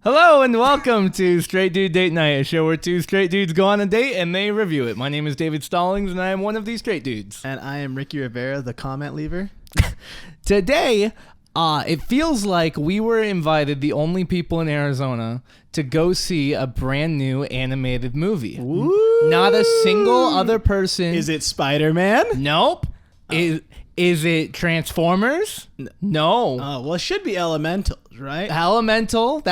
Hello and welcome to Straight Dude Date Night, a show where two straight dudes go on a date and they review it. My name is David Stallings and I am one of these straight dudes. And I am Ricky Rivera, the comment leaver. Today, it feels like we were invited, the only people in Arizona, to go see a brand new animated movie. Ooh. Not a single other person. Is it Spider-Man? Nope. Oh. Is it Transformers? No. Oh, well, it should be Elemental, right? Elemental,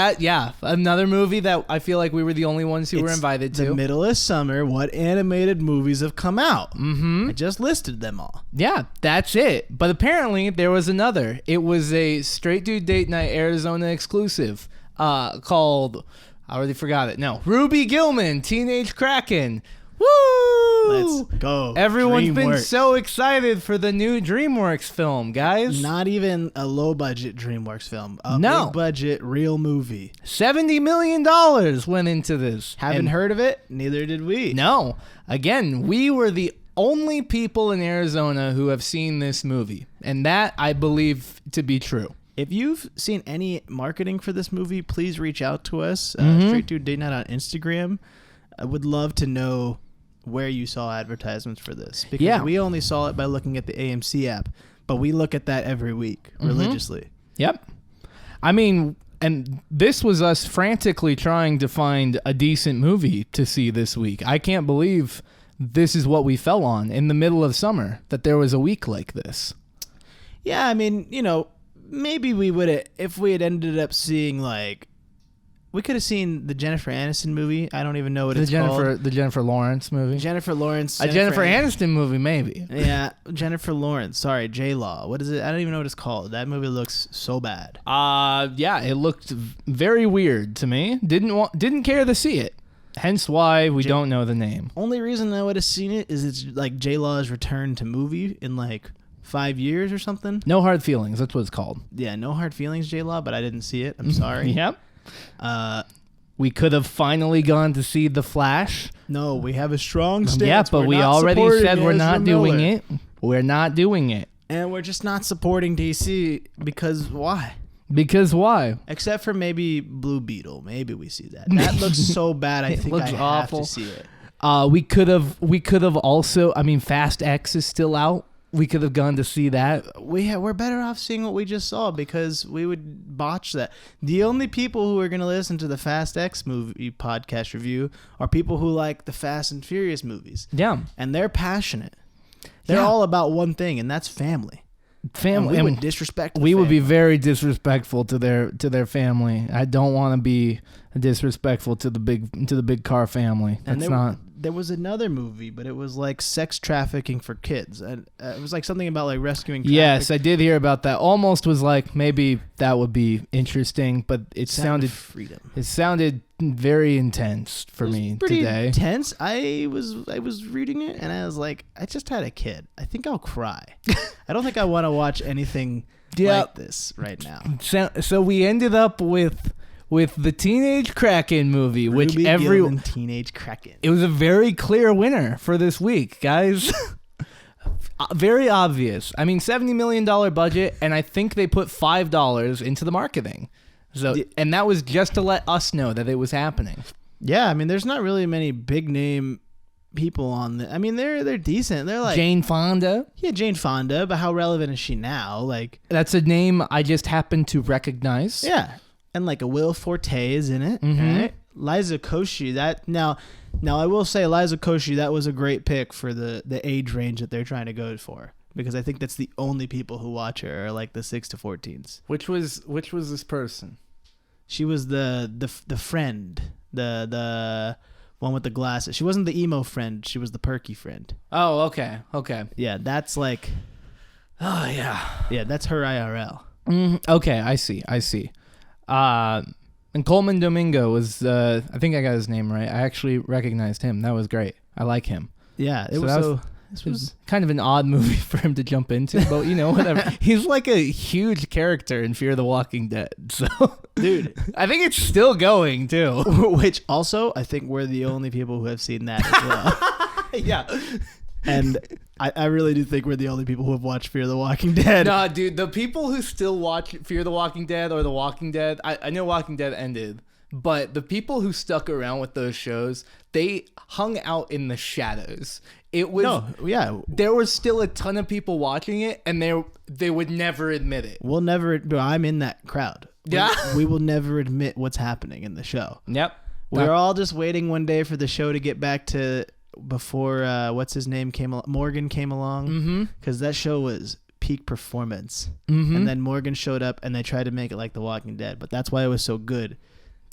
another movie that I feel like we were the only ones who were invited to. The middle of summer, what animated movies have come out? Mm-hmm. I just listed them all. Yeah, that's it. But apparently there was another. It was a Straight Dude Date Night Arizona exclusive called, I already forgot it. No, Ruby Gillman, Teenage Kraken. Woo! Let's go. Everyone's been DreamWorks. so excited for the new DreamWorks film, guys. Not even a low-budget DreamWorks film. A big-budget, real movie. $70 million went into this. Haven't heard of it? Neither did we. No. Again, we were the only people in Arizona who have seen this movie. And that I believe to be true. If you've seen any marketing for this movie, please reach out to us. Straight Dude Date Night on Instagram. I would love to know where you saw advertisements for this, because we only saw it by looking at the AMC app, but we look at that every week religiously. Yep. I mean, and this was us frantically trying to find a decent movie to see this week. I can't believe this is what we fell on in the middle of summer, that there was a week like this. Yeah, I mean, maybe we would have, if we had ended up seeing we could have seen the Jennifer Aniston movie. I don't even know what it's called. The Jennifer Lawrence movie. Jennifer Lawrence. A Jennifer Aniston movie, maybe. Yeah, Jennifer Lawrence. Sorry, J-Law. What is it? I don't even know what it's called. That movie looks so bad. Yeah, it looked very weird to me. Didn't care to see it. Hence why we don't know the name. Only reason I would have seen it is it's like J-Law's return to movie in 5 years or something. No Hard Feelings. That's what it's called. Yeah, No Hard Feelings, J-Law, but I didn't see it. I'm sorry. Yep. We could have finally gone to see The Flash. No, we have a strong stance. Yeah, but we already said we're not doing it. We're not doing it. And we're just not supporting DC because why? Because why? Except for maybe Blue Beetle. Maybe we see that. That looks so bad. I think I have to see it. We could have also, I mean, Fast X is still out. We could have gone to see that. We're better off seeing what we just saw, because we would botch that. The only people who are going to listen to the Fast X movie podcast review are people who like the Fast and Furious movies. Yeah. And they're passionate. They're all about one thing, and that's family. Family. And we would disrespect We would be very disrespectful to their family. I don't want to be disrespectful to the big car family. That's not. There was another movie, but it was like sex trafficking for kids, and it was like something about like rescuing. Yes, I did hear about that. Almost was like maybe that would be interesting, but it sounded freedom. It sounded very intense for me today. Intense. I was reading it and I was like, I just had a kid. I think I'll cry. I don't think I want to watch anything like this right now. So we ended up with the Teenage Kraken movie, which Teenage Kraken. It was a very clear winner for this week, guys. Very obvious. I mean, $70 million budget, and I think they put $5 into the marketing. So, and that was just to let us know that it was happening. Yeah, I mean, there's not really many big name people on the. I mean, they're decent. They're like Jane Fonda. Yeah, Jane Fonda, but how relevant is she now? That's a name I just happen to recognize. Yeah. And a Will Forte is in it, right? Liza Koshy, now I will say Liza Koshy, that was a great pick for the age range that they're trying to go for, because I think that's the only people who watch her are the 6 to 14s. Which was this person? She was the friend, the one with the glasses. She wasn't the emo friend. She was the perky friend. Oh, okay. Yeah, that's oh yeah. Yeah, that's her IRL. Okay, I see. And Coleman Domingo was, I think I got his name right. I actually recognized him. That was great. I like him. Yeah, this was kind of an odd movie for him to jump into, but whatever. He's like a huge character in Fear the Walking Dead. So, dude, I think it's still going too. Which also, I think we're the only people who have seen that as well. Yeah. And I really do think we're the only people who have watched Fear the Walking Dead. Nah, dude, the people who still watch Fear the Walking Dead or The Walking Dead, I know Walking Dead ended, but the people who stuck around with those shows, they hung out in the shadows. It was there was still a ton of people watching it, and they would never admit it. We'll never. I'm in that crowd. Yeah, we will never admit what's happening in the show. Yep, we're all just waiting one day for the show to get back to before what's his name Morgan came along, because that show was peak performance, and then Morgan showed up and they tried to make it like The Walking Dead, but that's why it was so good.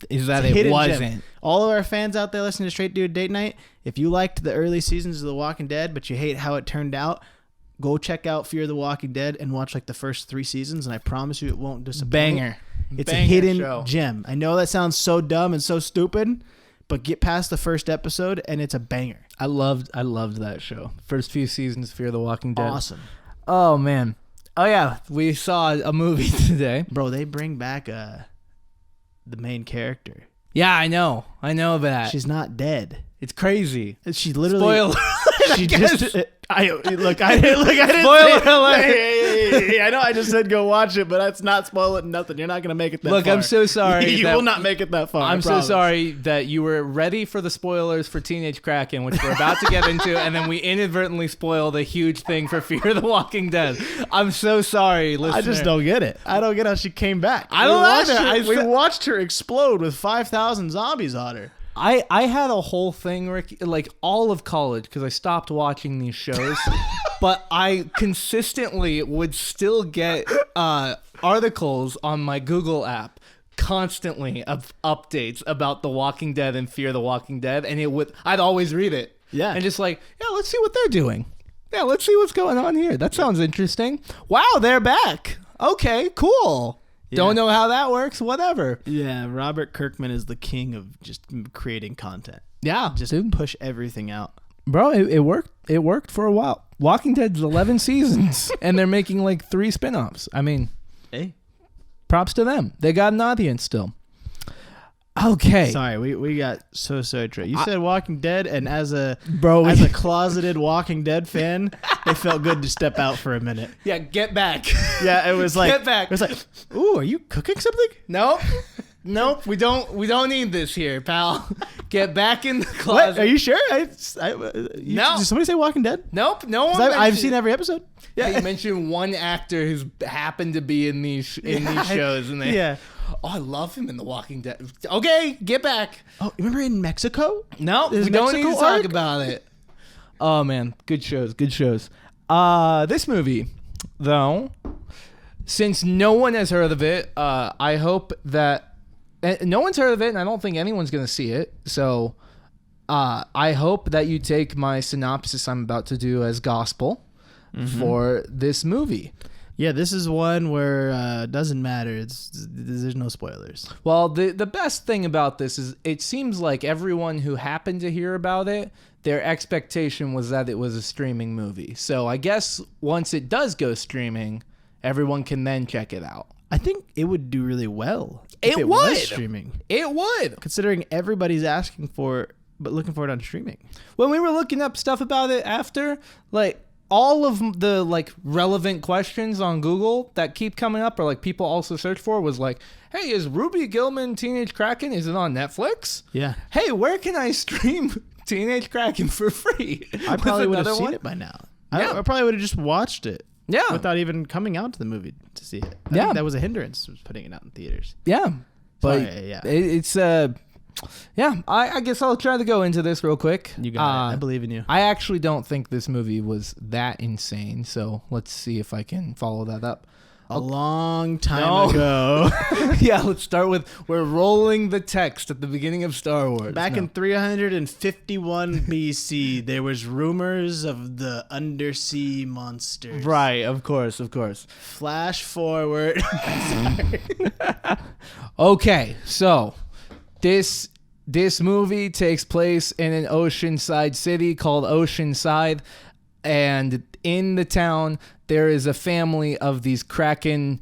Is that it wasn't gem. All of our fans out there listening to Straight Dude Date Night, if you liked the early seasons of The Walking Dead but you hate how it turned out, go check out Fear the Walking Dead and watch like the first 3 seasons, and I promise you it won't disappoint. Banger. It's a hidden gem. I know that sounds so dumb and so stupid, but get past the first episode and it's a banger. I loved that show. First few seasons of Fear the Walking Dead. Awesome. Oh man. Oh yeah, we saw a movie today. Bro, they bring back the main character. Yeah, I know that. She's not dead. It's crazy. She literally. Spoiler. She just. I didn't. Spoiler alert. Hey, I know. I just said go watch it, but that's not spoiling nothing. You're not gonna make it that far. Look, I'm so sorry. You will not make it that far. I'm so sorry that you were ready for the spoilers for Teenage Kraken, which we're about to get into, and then we inadvertently spoiled a huge thing for Fear the Walking Dead. I'm so sorry, listener. I just don't get it. I don't get how she came back. I don't either. We watched her explode with 5,000 zombies on her. I had a whole thing, Rick, like all of college, because I stopped watching these shows, but I consistently would still get articles on my Google app constantly of updates about The Walking Dead and Fear the Walking Dead, and I'd always read it. Yeah. And just like, yeah, let's see what they're doing. Yeah, let's see what's going on here. That sounds interesting. Wow, they're back. Okay, cool. Yeah. Don't know how that works. Whatever. Yeah, Robert Kirkman is the king of just creating content. Yeah, just push everything out. Bro, it worked. It worked for a while. Walking Dead's 11 seasons, and they're making like 3 spinoffs. I mean, hey, props to them. They got an audience still. Okay. Sorry, we got so sidetracked. You said Walking Dead, and as a closeted Walking Dead fan, it felt good to step out for a minute. Yeah, get back. Yeah, it was like get back. It was like, ooh, are you cooking something? Nope. We don't need this here, pal. Get back in the closet. What? Are you sure? No. Did somebody say Walking Dead? Nope. No one. I've seen every episode. Yeah, you mentioned one actor who's happened to be in these shows, and yeah. Oh, I love him in The Walking Dead. Okay, get back. Oh, remember in Mexico? No, we don't need to talk about it. Oh, man. Good shows. This movie, though, since no one has heard of it, I hope that... no one's heard of it, and I don't think anyone's going to see it. So I hope that you take my synopsis I'm about to do as gospel for this movie. Yeah, this is one where it doesn't matter. There's no spoilers. Well, the best thing about this is it seems like everyone who happened to hear about it, their expectation was that it was a streaming movie. So I guess once it does go streaming, everyone can then check it out. I think it would do really well. It would. Was streaming. It would. Considering everybody's asking for it, but looking for it on streaming. When we were looking up stuff about it after, like... all of the like relevant questions on Google that keep coming up or like people also search for was like, hey, is Ruby Gillman Teenage Kraken? Is it on Netflix? Yeah. Hey, where can I stream Teenage Kraken for free? I probably would have seen it by now. Yeah. I probably would have just watched it. Yeah. Without even coming out to the movie to see it. I think that was a hindrance, was putting it out in theaters. Yeah. But yeah. It's yeah, I guess I'll try to go into this real quick. You got it. I believe in you. I actually don't think this movie was that insane, so let's see if I can follow that up. A long time ago. Yeah, let's start with, we're rolling the text at the beginning of Star Wars. Back in 351 BC, there was rumors of the undersea monsters. Right, of course. Flash forward. Okay, so... This movie takes place in an oceanside city called Oceanside, and in the town there is a family of these krakenoid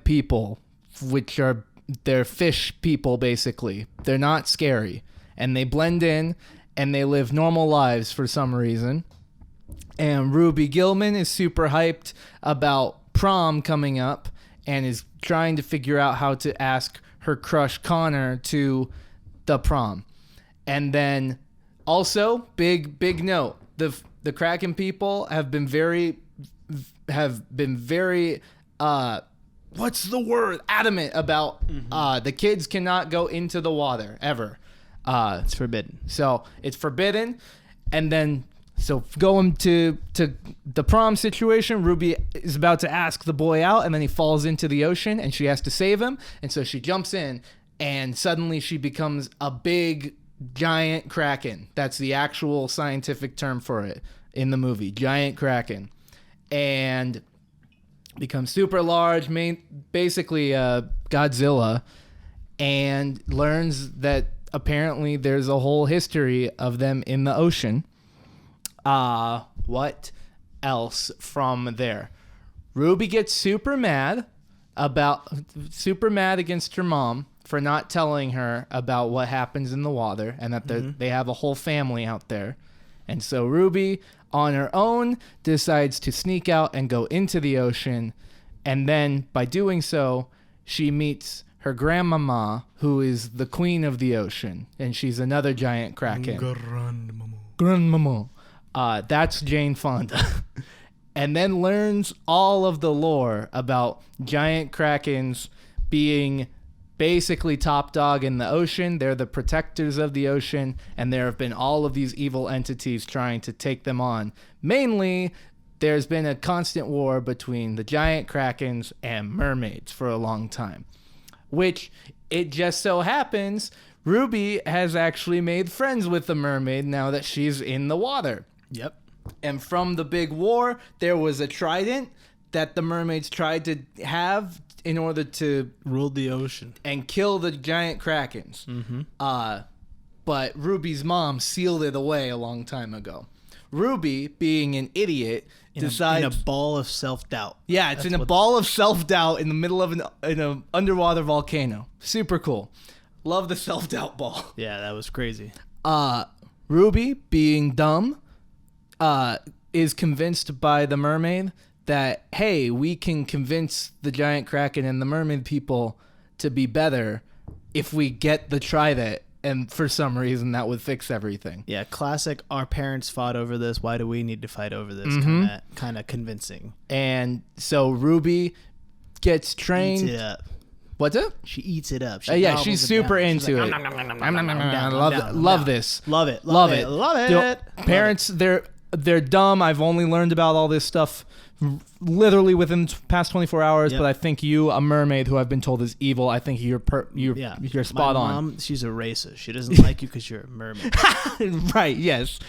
people, which are they're fish people basically. They're not scary, and they blend in and they live normal lives for some reason. And Ruby Gillman is super hyped about prom coming up and is trying to figure out how to ask her crush Connor to the prom. And then also big note, the Kraken people have been very what's the word, adamant about the kids cannot go into the water ever. It's forbidden. So it's forbidden. And then so going to the prom situation, Ruby is about to ask the boy out, and then he falls into the ocean and she has to save him. And so she jumps in, and suddenly she becomes a big giant Kraken. That's the actual scientific term for it in the movie, giant Kraken. And becomes super large, basically Godzilla, and learns that apparently there's a whole history of them in the ocean. What else from there? Ruby gets super mad against her mom for not telling her about what happens in the water, and that they have a whole family out there. And so Ruby, on her own, decides to sneak out and go into the ocean. And then by doing so, she meets her grandmama, who is the queen of the ocean. And she's another giant Kraken. Grandmama. That's Jane Fonda. And then learns all of the lore about giant Krakens being basically top dog in the ocean. They're the protectors of the ocean, and there have been all of these evil entities trying to take them on. Mainly, there's been a constant war between the giant Krakens and mermaids for a long time, which it just so happens Ruby has actually made friends with the mermaid now that she's in the water. Yep. And from the big war, there was a trident that the mermaids tried to have in order to rule the ocean and kill the giant Krakens. But Ruby's mom sealed it away a long time ago. Ruby, being an idiot, decides in a ball of self-doubt. Yeah, it's in a ball of self-doubt in the middle of an underwater volcano. Super cool. Love the self-doubt ball. Yeah, that was crazy. Ruby, being dumb, is convinced by the mermaid that, hey, we can convince the giant Kraken and the mermaid people to be better if we get the trident, and for some reason that would fix everything. Yeah, classic, our parents fought over this, why do we need to fight over this kind of convincing. And so Ruby gets trained. Eats it up. What's it? She eats it up. She's super into it. Love this. Love it. Parents, they're dumb. I've only learned about all this stuff literally within the past 24 hours, but I think you, a mermaid who I've been told is evil, I think you're spot on. My mom, she's a racist. She doesn't like you because you're a mermaid. Right, yes.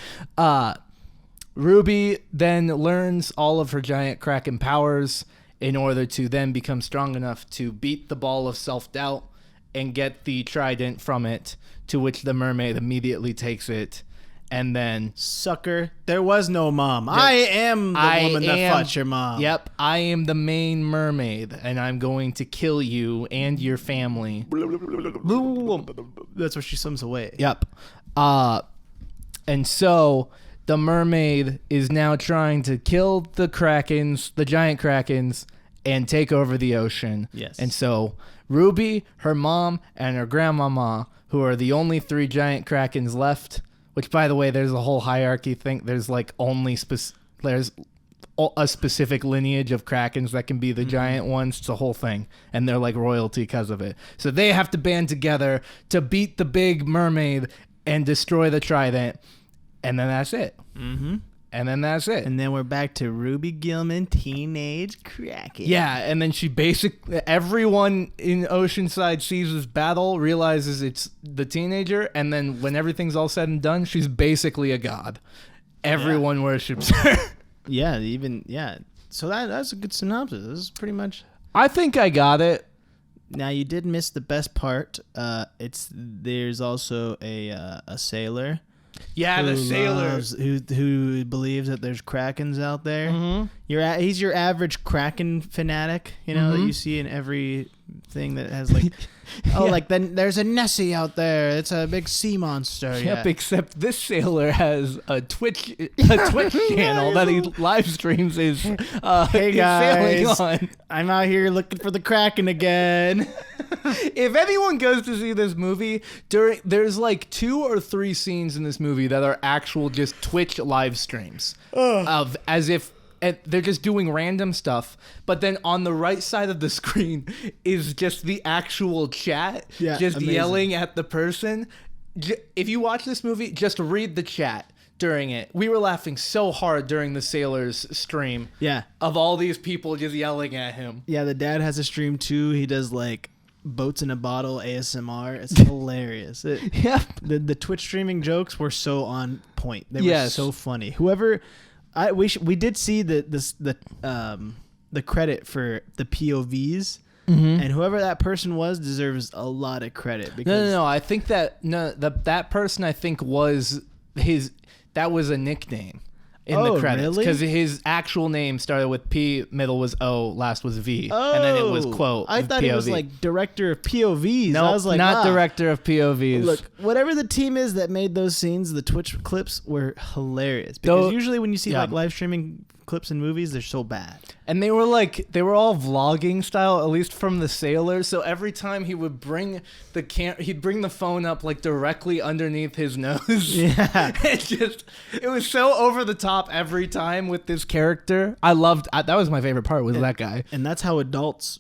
Ruby then learns all of her giant Kraken powers in order to then become strong enough to beat the ball of self-doubt and get the trident from it, to which the mermaid immediately takes it. And then... Sucker, there was no mom. I am the woman that fought your mom. Yep, I am the main mermaid, and I'm going to kill you and your family. That's where she swims away. Yep. And so the mermaid is now trying to kill the Krakens, the giant Krakens, and take over the ocean. Yes. And so Ruby, her mom, and her grandmama, who are the only 3 giant Krakens left... Which, by the way, there's a whole hierarchy thing. There's like there's a specific lineage of Krakens that can be the giant ones. It's a whole thing. And they're like royalty because of it. So they have to band together to beat the big mermaid and destroy the trident. And then that's it. And then that's it. And then we're back to Ruby Gillman, teenage Kraken. Yeah, and then everyone in Oceanside sees this battle, realizes it's the teenager, and then when everything's all said and done, she's basically a god. Everyone worships her. So that's a good synopsis. This is pretty much... I think I got it. Now, you did miss the best part. There's also a sailor... Yeah, the sailor who believes that there's Krakens out there. He's your average Kraken fanatic, that you see in every thing that has like, like then there's a Nessie out there. It's a big sea monster. Yep, except this sailor has a Twitch channel that he live streams his hey guys, sailing on. I'm out here looking for the Kraken again. If anyone goes to see this movie, there's like 2 or 3 scenes in this movie that are actual just Twitch live streams of as if. And they're just doing random stuff, but then on the right side of the screen is just the actual chat, just amazing. Yelling at the person. If you watch this movie, just read the chat during it. We were laughing so hard during the Sailor's stream. Yeah. Of all these people just yelling at him. Yeah, the dad has a stream too. He does like boats in a bottle ASMR. It's hilarious. The Twitch streaming jokes were so on point. They were so funny. Whoever... we did see the credit for the POVs, and whoever that person was deserves a lot of credit. Because no. I think that person I think was that was a nickname in the credits because his actual name started with P, middle was O, last was V, and then it was quote. I thought POV. It was like director of POVs. No, I was like, not director of POVs. Look, whatever the team is that made those scenes, the Twitch clips were hilarious because usually when you see like live streaming clips in movies, they're so bad. And they were all vlogging style, at least from the sailor. So every time he would bring he'd bring the phone up like directly underneath his nose. Yeah, it was so over the top every time with this character. That was my favorite part was that guy. And that's how adults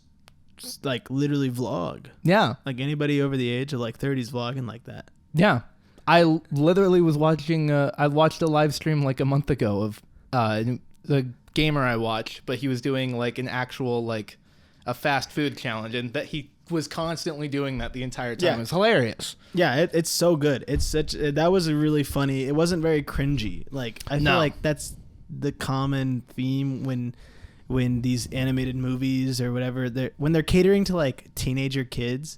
like literally vlog. Yeah, like anybody over the age of like 30s vlogging like that. Yeah, I literally was watching. I watched a live stream like a month ago of the gamer I watch, but he was doing like an actual like a fast food challenge, and that he was constantly doing that the entire time. It was hilarious. Yeah, it's so good. That was a really funny. It wasn't very cringy. Like I feel like that's the common theme when these animated movies or whatever when they're catering to like teenager kids,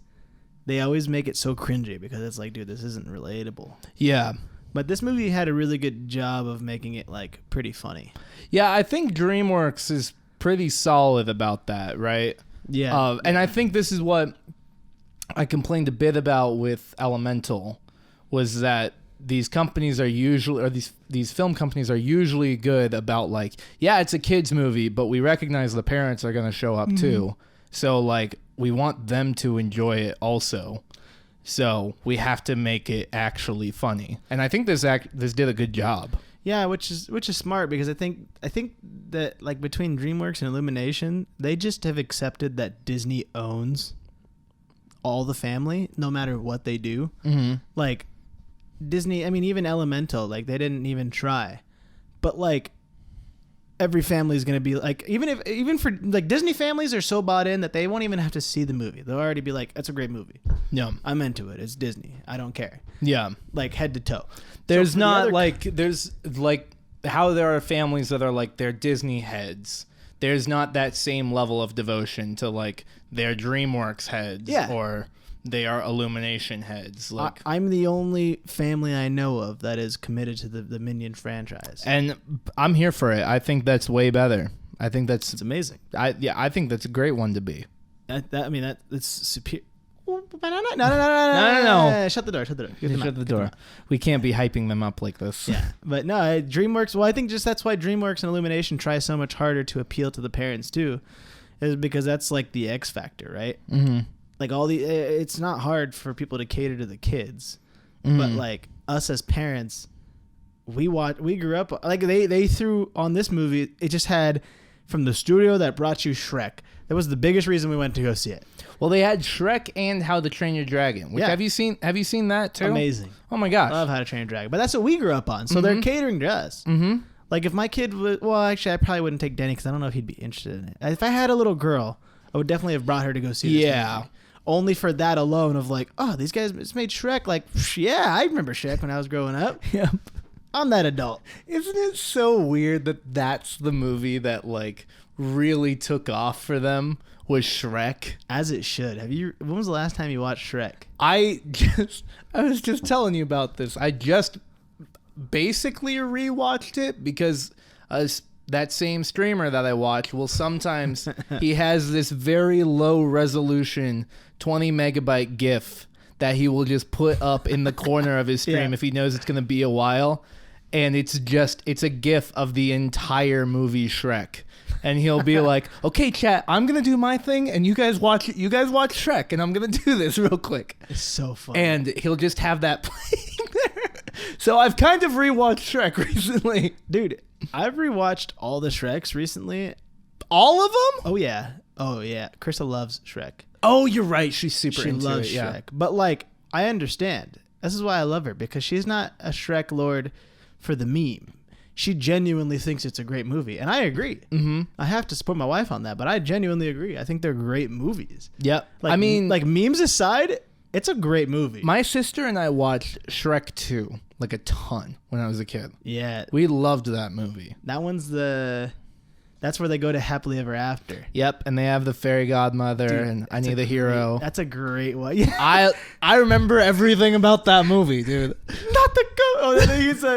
they always make it so cringy because it's like, dude, this isn't relatable. Yeah. But this movie had a really good job of making it like pretty funny. Yeah, I think DreamWorks is pretty solid about that, right? Yeah. And I think this is what I complained a bit about with Elemental, was that these companies are usually, or these film companies are usually good about like, yeah, it's a kids movie, but we recognize the parents are going to show up too. So like, we want them to enjoy it also. So we have to make it actually funny, and I think this did a good job. Yeah, which is smart because I think that like between DreamWorks and Illumination, they just have accepted that Disney owns all the family, no matter what they do. Mm-hmm. Like Disney, I mean, even Elemental, like they didn't even try, but like every family is going to be like, even for like Disney families are so bought in that they won't even have to see the movie. They'll already be like, that's a great movie. Yeah. I'm into it. It's Disney. I don't care. Yeah. Like head to toe. There's not there's like how there are families that are like they're Disney heads. There's not that same level of devotion to like their DreamWorks heads or they are Illumination heads. Like I'm the only family I know of that is committed to the Minion franchise, and I'm here for it. I think that's way better. I think it's amazing. I think that's a great one to be. That's superior. No. Shut the door. Shut the door. We can't be hyping them up like this. Yeah, but no, DreamWorks. Well, I think just that's why DreamWorks and Illumination try so much harder to appeal to the parents too, is because that's like the X factor, right? Mm-hmm. Like it's not hard for people to cater to the kids, but like us as parents, we grew up like they threw on this movie. It just had from the studio that brought you Shrek. That was the biggest reason we went to go see it. Well, they had Shrek and How to Train Your Dragon. Which have you seen? Have you seen that too? Amazing. Oh my gosh, I love How to Train Your Dragon. But that's what we grew up on. So they're catering to us. Mm-hmm. Like if my kid was, well, actually, I probably wouldn't take Denny because I don't know if he'd be interested in it. If I had a little girl, I would definitely have brought her to go see this movie. Only for that alone of like, oh, these guys just made Shrek. Like, yeah, I remember Shrek when I was growing up. Yep. I'm that adult. Isn't it so weird that that's the movie that like really took off for them was Shrek? As it should. When was the last time you watched Shrek? I was just telling you about this. I just basically rewatched it because that same streamer that I watch will sometimes, he has this very low resolution 20 megabyte GIF that he will just put up in the corner of his stream if he knows it's going to be a while. And it's a GIF of the entire movie Shrek. And he'll be like, okay, chat, I'm going to do my thing and you guys watch Shrek and I'm going to do this real quick. It's so fun. And he'll just have that playing there. So I've kind of rewatched Shrek recently. Dude, I've rewatched all the Shreks recently. All of them? Oh, yeah. Krista loves Shrek. Oh, you're right. She's super into loves it. Shrek. But, like, I understand. This is why I love her, because she's not a Shrek lord for the meme. She genuinely thinks it's a great movie. And I agree. Mm-hmm. I have to support my wife on that, but I genuinely agree. I think they're great movies. Yep. Like, I mean, like, memes aside, it's a great movie. My sister and I watched Shrek 2 like a ton when I was a kid. Yeah. We loved that movie. That one's that's where they go to happily ever after. Yep, and they have the fairy godmother. Dude, and I Need a Hero. That's a great one. Yeah. I remember everything about that movie, dude. Not the goat. Oh,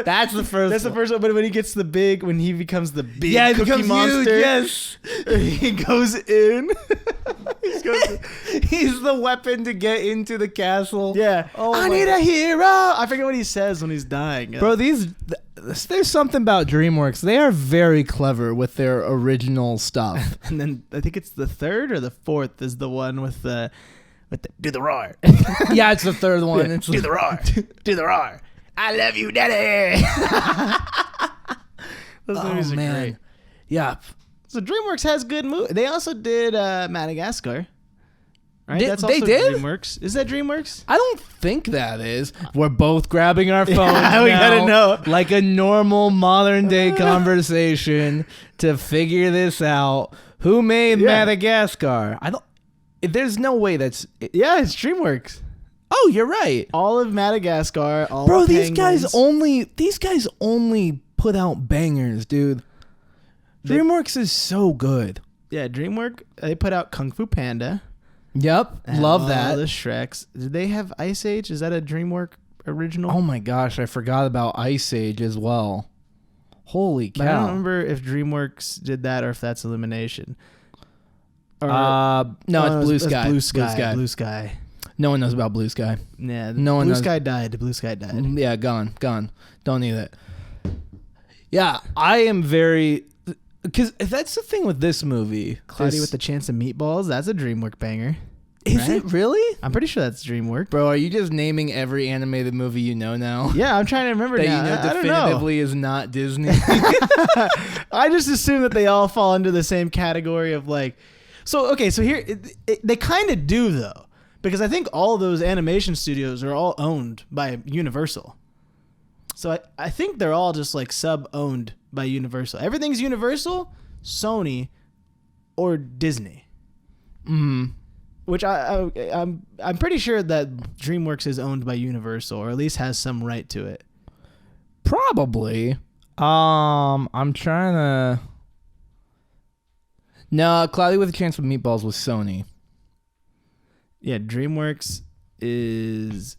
that's the first. That's the first one. But when he gets when he becomes the big he cookie becomes monster, huge, yes, he goes in. He's the weapon to get into the castle. Yeah. Oh, I need a hero. I forget what he says when he's dying. Bro, there's something about DreamWorks. They are very clever with their original stuff. And then I think it's the third or the fourth is the one with the do the roar. Yeah, it's the third one. Yeah, it's do the roar. Do the roar. I love you, Daddy. Those movies are great. Yeah. So DreamWorks has good movies. They also did Madagascar. Right? That's they also did? DreamWorks. Is that DreamWorks? I don't think that is. We're both grabbing our phones we gotta know. like a normal modern day conversation to figure this out. Who made Madagascar? There's no way that's... Yeah, it's DreamWorks. Oh, you're right. All of Madagascar, all Bro, of these guys only put out bangers, dude. DreamWorks is so good. Yeah, DreamWorks, they put out Kung Fu Panda. Yep, love that. The Shreks. Did they have Ice Age? Is that a DreamWorks original? Oh my gosh, I forgot about Ice Age as well. Holy cow. But I don't remember if DreamWorks did that or if that's Illumination. Or, no, it's Blue Sky. Blue Sky. No one knows about Blue Sky. Yeah, no one knows. Blue Sky died. Yeah, gone. Don't need it. Yeah, I am very... Because that's the thing with this movie. Cloudy with a Chance of Meatballs. That's a DreamWorks banger. Is it really? I'm pretty sure that's DreamWorks. Bro, are you just naming every animated movie you know now? Yeah, I'm trying to remember that now. You know definitively is not Disney. I just assume that they all fall under the same category of like... So here... they kind of do, though. Because I think all those animation studios are all owned by Universal. So I think they're all just like sub-owned by Universal. Everything's Universal, Sony, or Disney. Which I'm pretty sure that DreamWorks is owned by Universal, or at least has some right to it. Probably. I'm trying to... No, Cloudy with a Chance of Meatballs was Sony. Yeah, DreamWorks is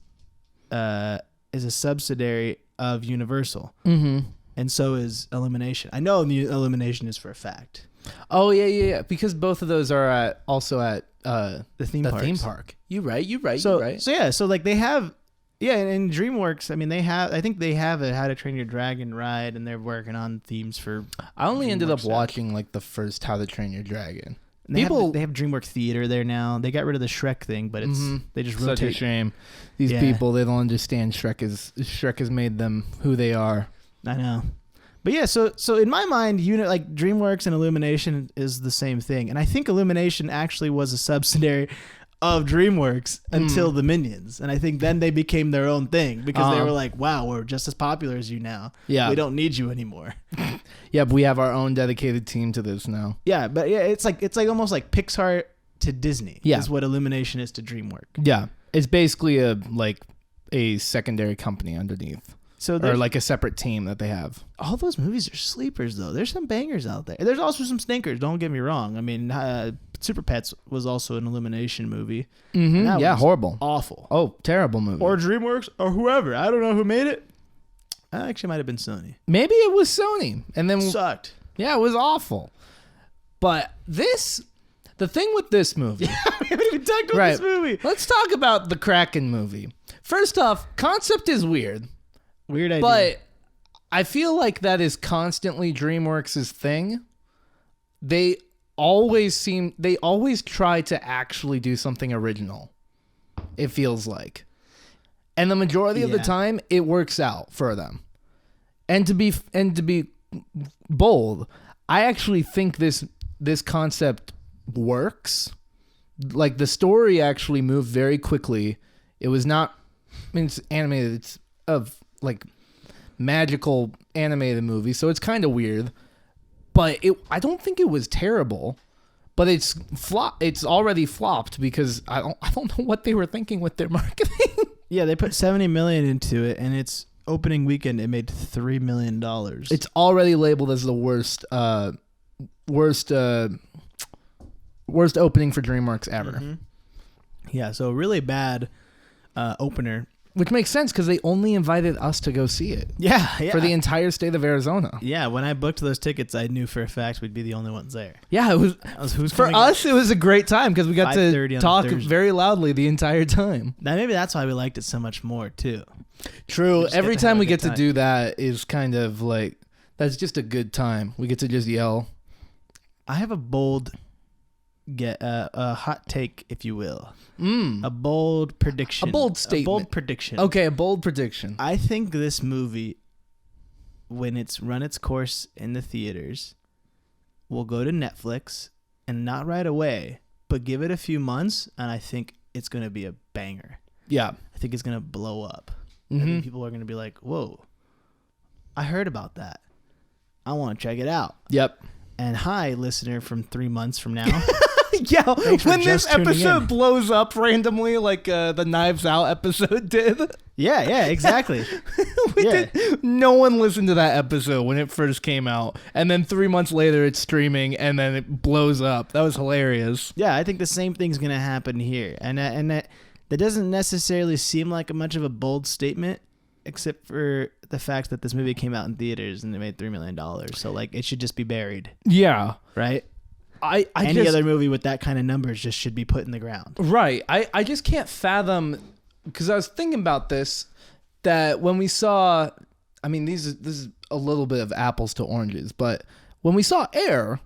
a subsidiary of Universal. Mm-hmm. And so is Illumination. I know Illumination is for a fact. Oh, yeah. Because both of those are also at the theme park. You're right. So like they have... Yeah, and DreamWorks, I mean, I think they have a How to Train Your Dragon ride, and they're working on themes for... I only ended up watching like the first How to Train Your Dragon. They have DreamWorks Theater there now. They got rid of the Shrek thing, but they just rotate. Such a shame. These people, they don't understand Shrek has made them who they are. I know. But yeah, so in my mind, like DreamWorks and Illumination is the same thing. And I think Illumination actually was a subsidiary of DreamWorks until the Minions. And I think then they became their own thing because they were like, wow, we're just as popular as you now. Yeah. We don't need you anymore. Yeah, but we have our own dedicated team to this now. Yeah, but yeah, it's like almost like Pixar to Disney is what Illumination is to DreamWorks. Yeah. It's basically a secondary company underneath. Or like a separate team that they have. All those movies are sleepers, though. There's some bangers out there. There's also some stinkers. Don't get me wrong. I mean, Super Pets was also an Illumination movie. Mm-hmm. Yeah, horrible. Awful. Oh, terrible movie. Or DreamWorks or whoever. I don't know who made it. Actually, might have been Sony. Maybe it was Sony. And then sucked. Yeah, it was awful. But the thing with this movie. We haven't even talked about this movie. Let's talk about the Kraken movie. First off, concept is weird. Weird idea. But I feel like that is constantly DreamWorks' thing. They always try to actually do something original. It feels like. And the majority of the time it works out for them. And to be bold, I actually think this concept works. Like the story actually moved very quickly. It was not, it's animated. It's of like magical animated movie, so it's kind of weird. But I don't think it was terrible. But it's already flopped because I don't know what they were thinking with their marketing. Yeah, they put $70 million into it, and its opening weekend it made $3 million. It's already labeled as the worst opening for DreamWorks ever. Mm-hmm. Yeah, so really bad opener. Which makes sense because they only invited us to go see it. Yeah. For the entire state of Arizona. Yeah, when I booked those tickets, I knew for a fact we'd be the only ones there. Yeah, it was for us. It was a great time because we got to talk very loudly the entire time. Now maybe that's why we liked it so much more too. True. Every time we get to do that is kind of like that's just a good time. We get to just yell. I have a hot take, if you will. A bold prediction. A bold statement. A bold prediction. Okay, a bold prediction. I think this movie, when it's run its course in the theaters, will go to Netflix, and not right away, but give it a few months, and I think it's going to be a banger. Yeah. I think it's going to blow up. Mm-hmm. I think people are going to be like, whoa, I heard about that. I want to check it out. Yep. And hi, listener from 3 months from now. Yeah, when this episode blows up randomly like the Knives Out episode did. Yeah, exactly. No one listened to that episode when it first came out. And then 3 months later, it's streaming, and then it blows up. That was hilarious. Yeah, I think the same thing's going to happen here. And that doesn't necessarily seem like much of a bold statement, except for the fact that this movie came out in theaters and it made $3 million. So, like, it should just be buried. Yeah. Right? Any other movie with that kind of numbers just should be put in the ground. Right. I just can't fathom, because I was thinking about this, that when we saw, I mean, this is a little bit of apples to oranges, but when we saw Air,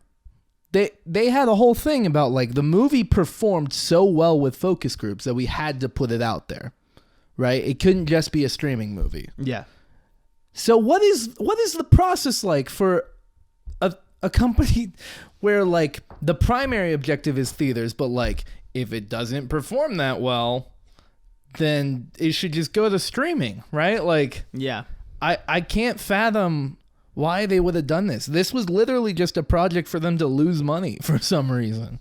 they had a whole thing about like the movie performed so well with focus groups that we had to put it out there, right? It couldn't just be a streaming movie. Yeah. So what is the process like for a company where like the primary objective is theaters, but like if it doesn't perform that well, then it should just go to streaming, right? Like, yeah, I can't fathom why they would have done this. This was literally just a project for them to lose money for some reason.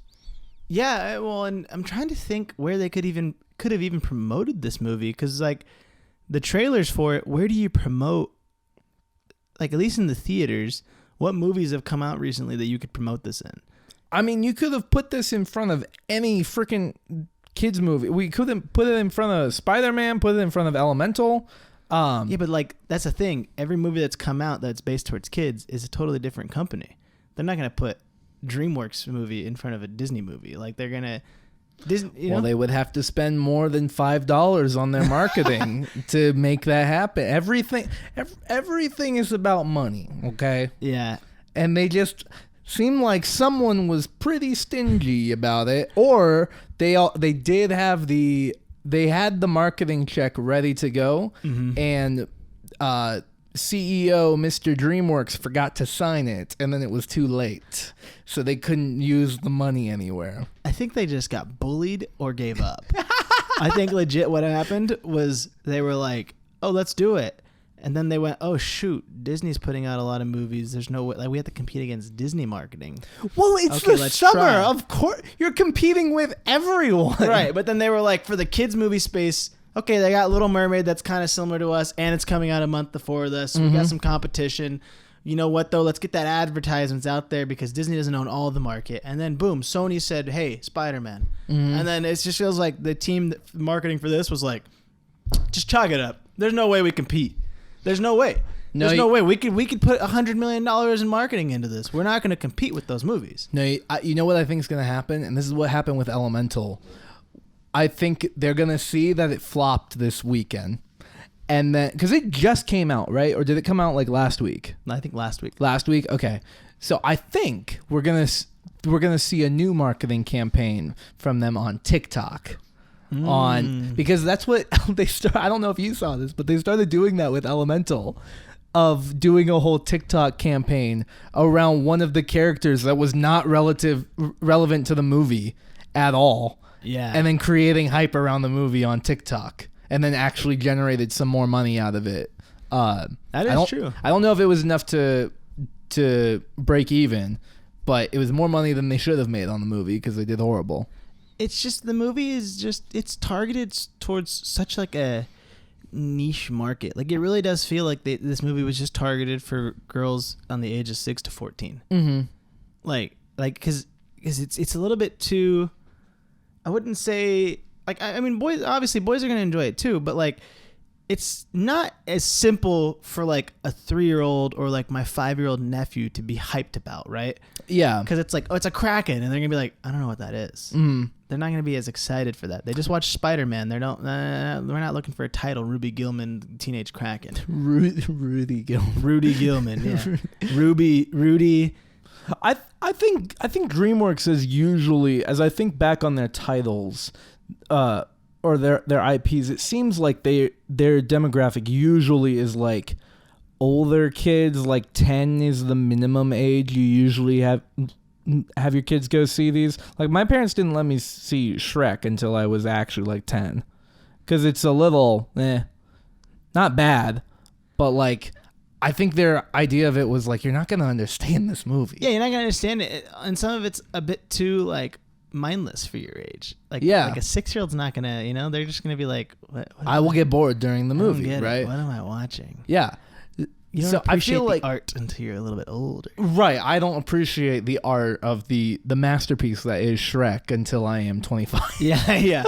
Yeah, well, and I'm trying to think where they could have even promoted this movie, because like the trailers for it, where do you promote? Like, at least in the theaters, what movies have come out recently that you could promote this in? I mean, you could have put this in front of any freaking kids movie. We could have put it in front of Spider-Man, put it in front of Elemental. Yeah, but like that's the thing. Every movie that's come out that's based towards kids is a totally different company. They're not going to put DreamWorks movie in front of a Disney movie. Like they're going to Well, they would have to spend more than $5 on their marketing to make that happen. Everything is about money, okay? Yeah. And they just seem like someone was pretty stingy about it, or they had the marketing check ready to go, and CEO Mr. DreamWorks forgot to sign it, and then it was too late, so they couldn't use the money anywhere. I think they just got bullied or gave up. I think legit what happened was they were like, oh, let's do it. And then they went, oh, shoot, Disney's putting out a lot of movies. There's no way. Like, we have to compete against Disney marketing. Well, it's the summer. Try. Of course. You're competing with everyone. Right. But then they were like, for the kids' movie space, okay, they got Little Mermaid that's kind of similar to us, and it's coming out a month before this. So we got some competition. You know what, though? Let's get that advertisements out there because Disney doesn't own all the market. And then, boom, Sony said, hey, Spider-Man. And then it just feels like the team marketing for this was like, just chalk it up. There's no way we compete. There's no way. There's no way we could put $100 million in marketing into this. We're not going to compete with those movies. No, you know what I think is going to happen, and this is what happened with Elemental. I think they're going to see that it flopped this weekend. And then, because it just came out, right? Or did it come out like last week? I think last week. Last week? Okay. So I think we're gonna see a new marketing campaign from them on TikTok. Because that's what they start. I don't know if you saw this, but they started doing that with Elemental, of doing a whole TikTok campaign around one of the characters that was not relevant to the movie at all. Yeah. And then creating hype around the movie on TikTok. And then actually generated some more money out of it. That is true. I don't know if it was enough to break even, but it was more money than they should have made on the movie because they did horrible. It's just the movie is just it's targeted towards such like a niche market. Like it really does feel like this movie was just targeted for girls on the age of 6 to 14. Mm-hmm. Like because it's a little bit too. I wouldn't say. Like, I mean, boys are going to enjoy it too, but like, it's not as simple for like a 3-year-old or like my 5-year-old nephew to be hyped about, right? Yeah. Because it's like, oh, it's a Kraken. And they're going to be like, I don't know what that is. Mm. They're not going to be as excited for that. They just watch Spider-Man. We're not looking for a title, Ruby Gillman, Teenage Kraken. Rudy Gillman. Rudy Gillman, yeah. Rudy. I think DreamWorks is usually, as I think back on their titles, or their IPs, it seems like their demographic usually is like older kids. Like 10 is the minimum age you usually have your kids go see these. Like my parents didn't let me see Shrek until I was actually like 10, because it's a little not bad, but like I think their idea of it was like, you're not gonna understand this movie. Yeah, you're not gonna understand it, and some of it's a bit too like mindless for your age. Like, yeah, like a 6-year-old's not gonna, they're just gonna be like, what I will get bored during the movie, right? What am I watching? Yeah. You don't appreciate the art until you're a little bit older. Right. I don't appreciate the art of the masterpiece that is Shrek until I am 25. Yeah.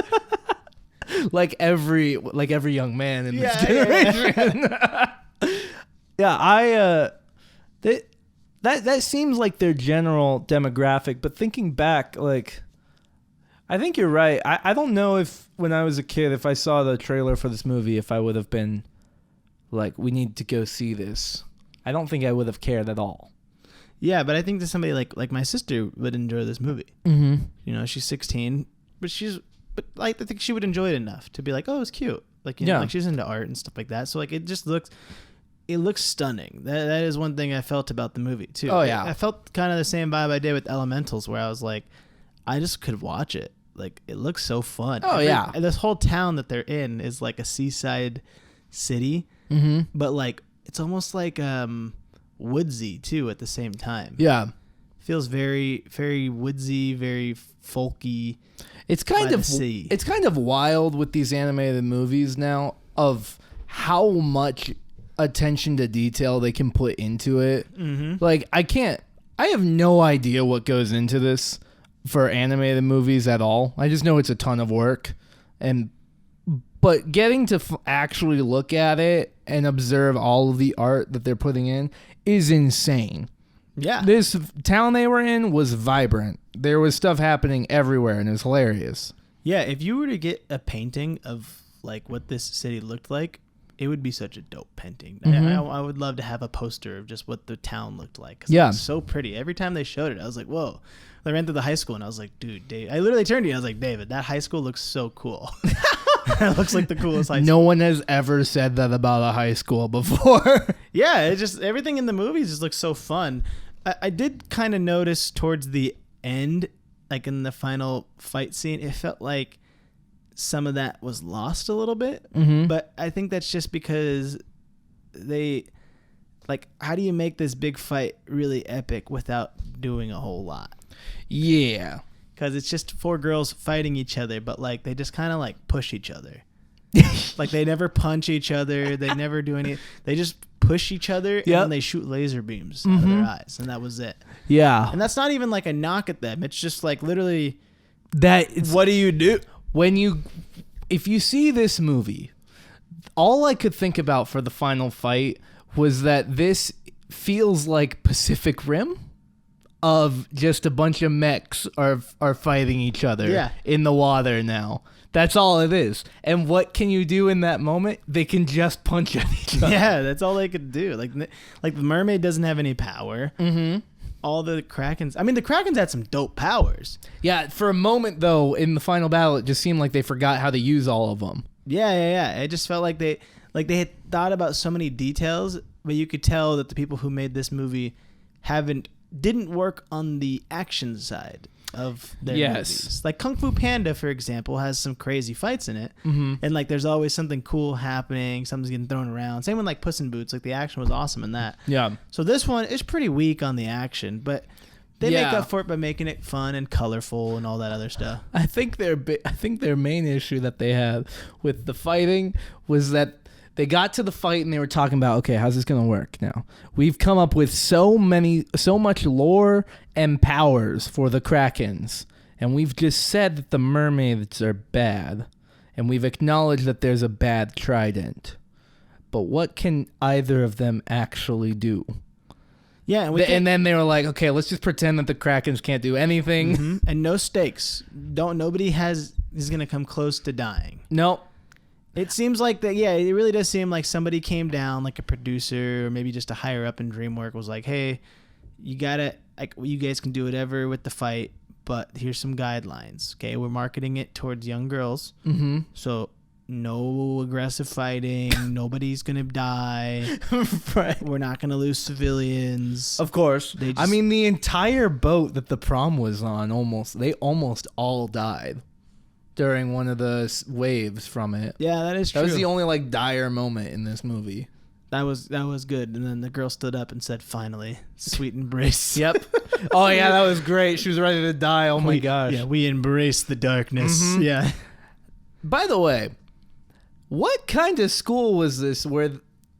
like every young man in this generation. Yeah, that seems like their general demographic, but thinking back, like, I think you're right. I don't know if when I was a kid, if I saw the trailer for this movie, if I would have been like, we need to go see this. I don't think I would have cared at all. Yeah, but I think that somebody like my sister would enjoy this movie. Mm-hmm. She's 16, but I think she would enjoy it enough to be like, oh, it's cute. Like, like she's into art and stuff like that. So like, it looks stunning. That is one thing I felt about the movie too. Oh yeah, I felt kind of the same vibe I did with Elementals, where I was like, I just could watch it. Like, it looks so fun. Oh yeah, this whole town that they're in is like a seaside city, but like it's almost like woodsy too at the same time. Yeah, feels very very woodsy, very folky. It's kind of wild with these animated movies now of how much attention to detail they can put into it. Like, I have no idea what goes into this for animated movies at all. I just know it's a ton of work, but getting to actually look at it and observe all of the art that they're putting in is insane. Yeah, this town they were in was vibrant. There was stuff happening everywhere, and it was hilarious. Yeah, if you were to get a painting of like what this city looked like, it would be such a dope painting. I would love to have a poster of just what the town looked like. Cause it's so pretty. Every time they showed it, I was like, whoa. I ran through the high school and I was like, dude, Dave. I literally turned to you. I was like, David, that high school looks so cool. It looks like the coolest high school. No one has ever said that about a high school before. Yeah, it just everything in the movies just looks so fun. I did kind of notice towards the end, like in the final fight scene, it felt like some of that was lost a little bit, but I think that's just because they like, how do you make this big fight really epic without doing a whole lot? Yeah, because it's just 4 girls fighting each other, but like they just kind of like push each other. Like they never punch each other, they never do any, they just push each other and then they shoot laser beams out of their eyes, and that was it. Yeah, and that's not even like a knock at them, it's just like literally what do you do if you see this movie? All I could think about for the final fight was that this feels like Pacific Rim of just a bunch of mechs are fighting each other in the water now. That's all it is. And what can you do in that moment? They can just punch at each other. Yeah, that's all they could do. Like the mermaid doesn't have any power. Mm-hmm. All the Krakens. I mean, the Krakens had some dope powers. Yeah, for a moment, though, in the final battle, it just seemed like they forgot how to use all of them. Yeah. It just felt like they had thought about so many details, but you could tell that the people who made this movie didn't work on the action side of their movies. Like Kung Fu Panda, for example, has some crazy fights in it, and like there's always something cool happening, something's getting thrown around. Same with like Puss in Boots, like the action was awesome in that. Yeah. So this one is pretty weak on the action, but they make up for it by making it fun and colorful and all that other stuff. I think their main issue that they had with the fighting was that they got to the fight and they were talking about, okay, how's this going to work now? We've come up with so much lore and powers for the Krakens, and we've just said that the mermaids are bad, and we've acknowledged that there's a bad trident. But what can either of them actually do? Yeah, and then they were like, okay, let's just pretend that the Krakens can't do anything. Mm-hmm. And no stakes. Nobody is going to come close to dying. Nope. It seems like that. Yeah, it really does seem like somebody came down, like a producer or maybe just a higher up in DreamWorks was like, "Hey, you guys can do whatever with the fight, but here's some guidelines. Okay, we're marketing it towards young girls, so no aggressive fighting. Nobody's gonna die. Right. We're not gonna lose civilians. Of course. I mean, the entire boat that the prom was on they almost all died during one of the waves from it. Yeah, that is true. That was the only like dire moment in this movie. That was good. And then the girl stood up and said, "Finally, sweet embrace." Yep. Oh yeah, that was great. She was ready to die. Oh my gosh. Yeah, we embrace the darkness. Mm-hmm. Yeah. By the way, what kind of school was this where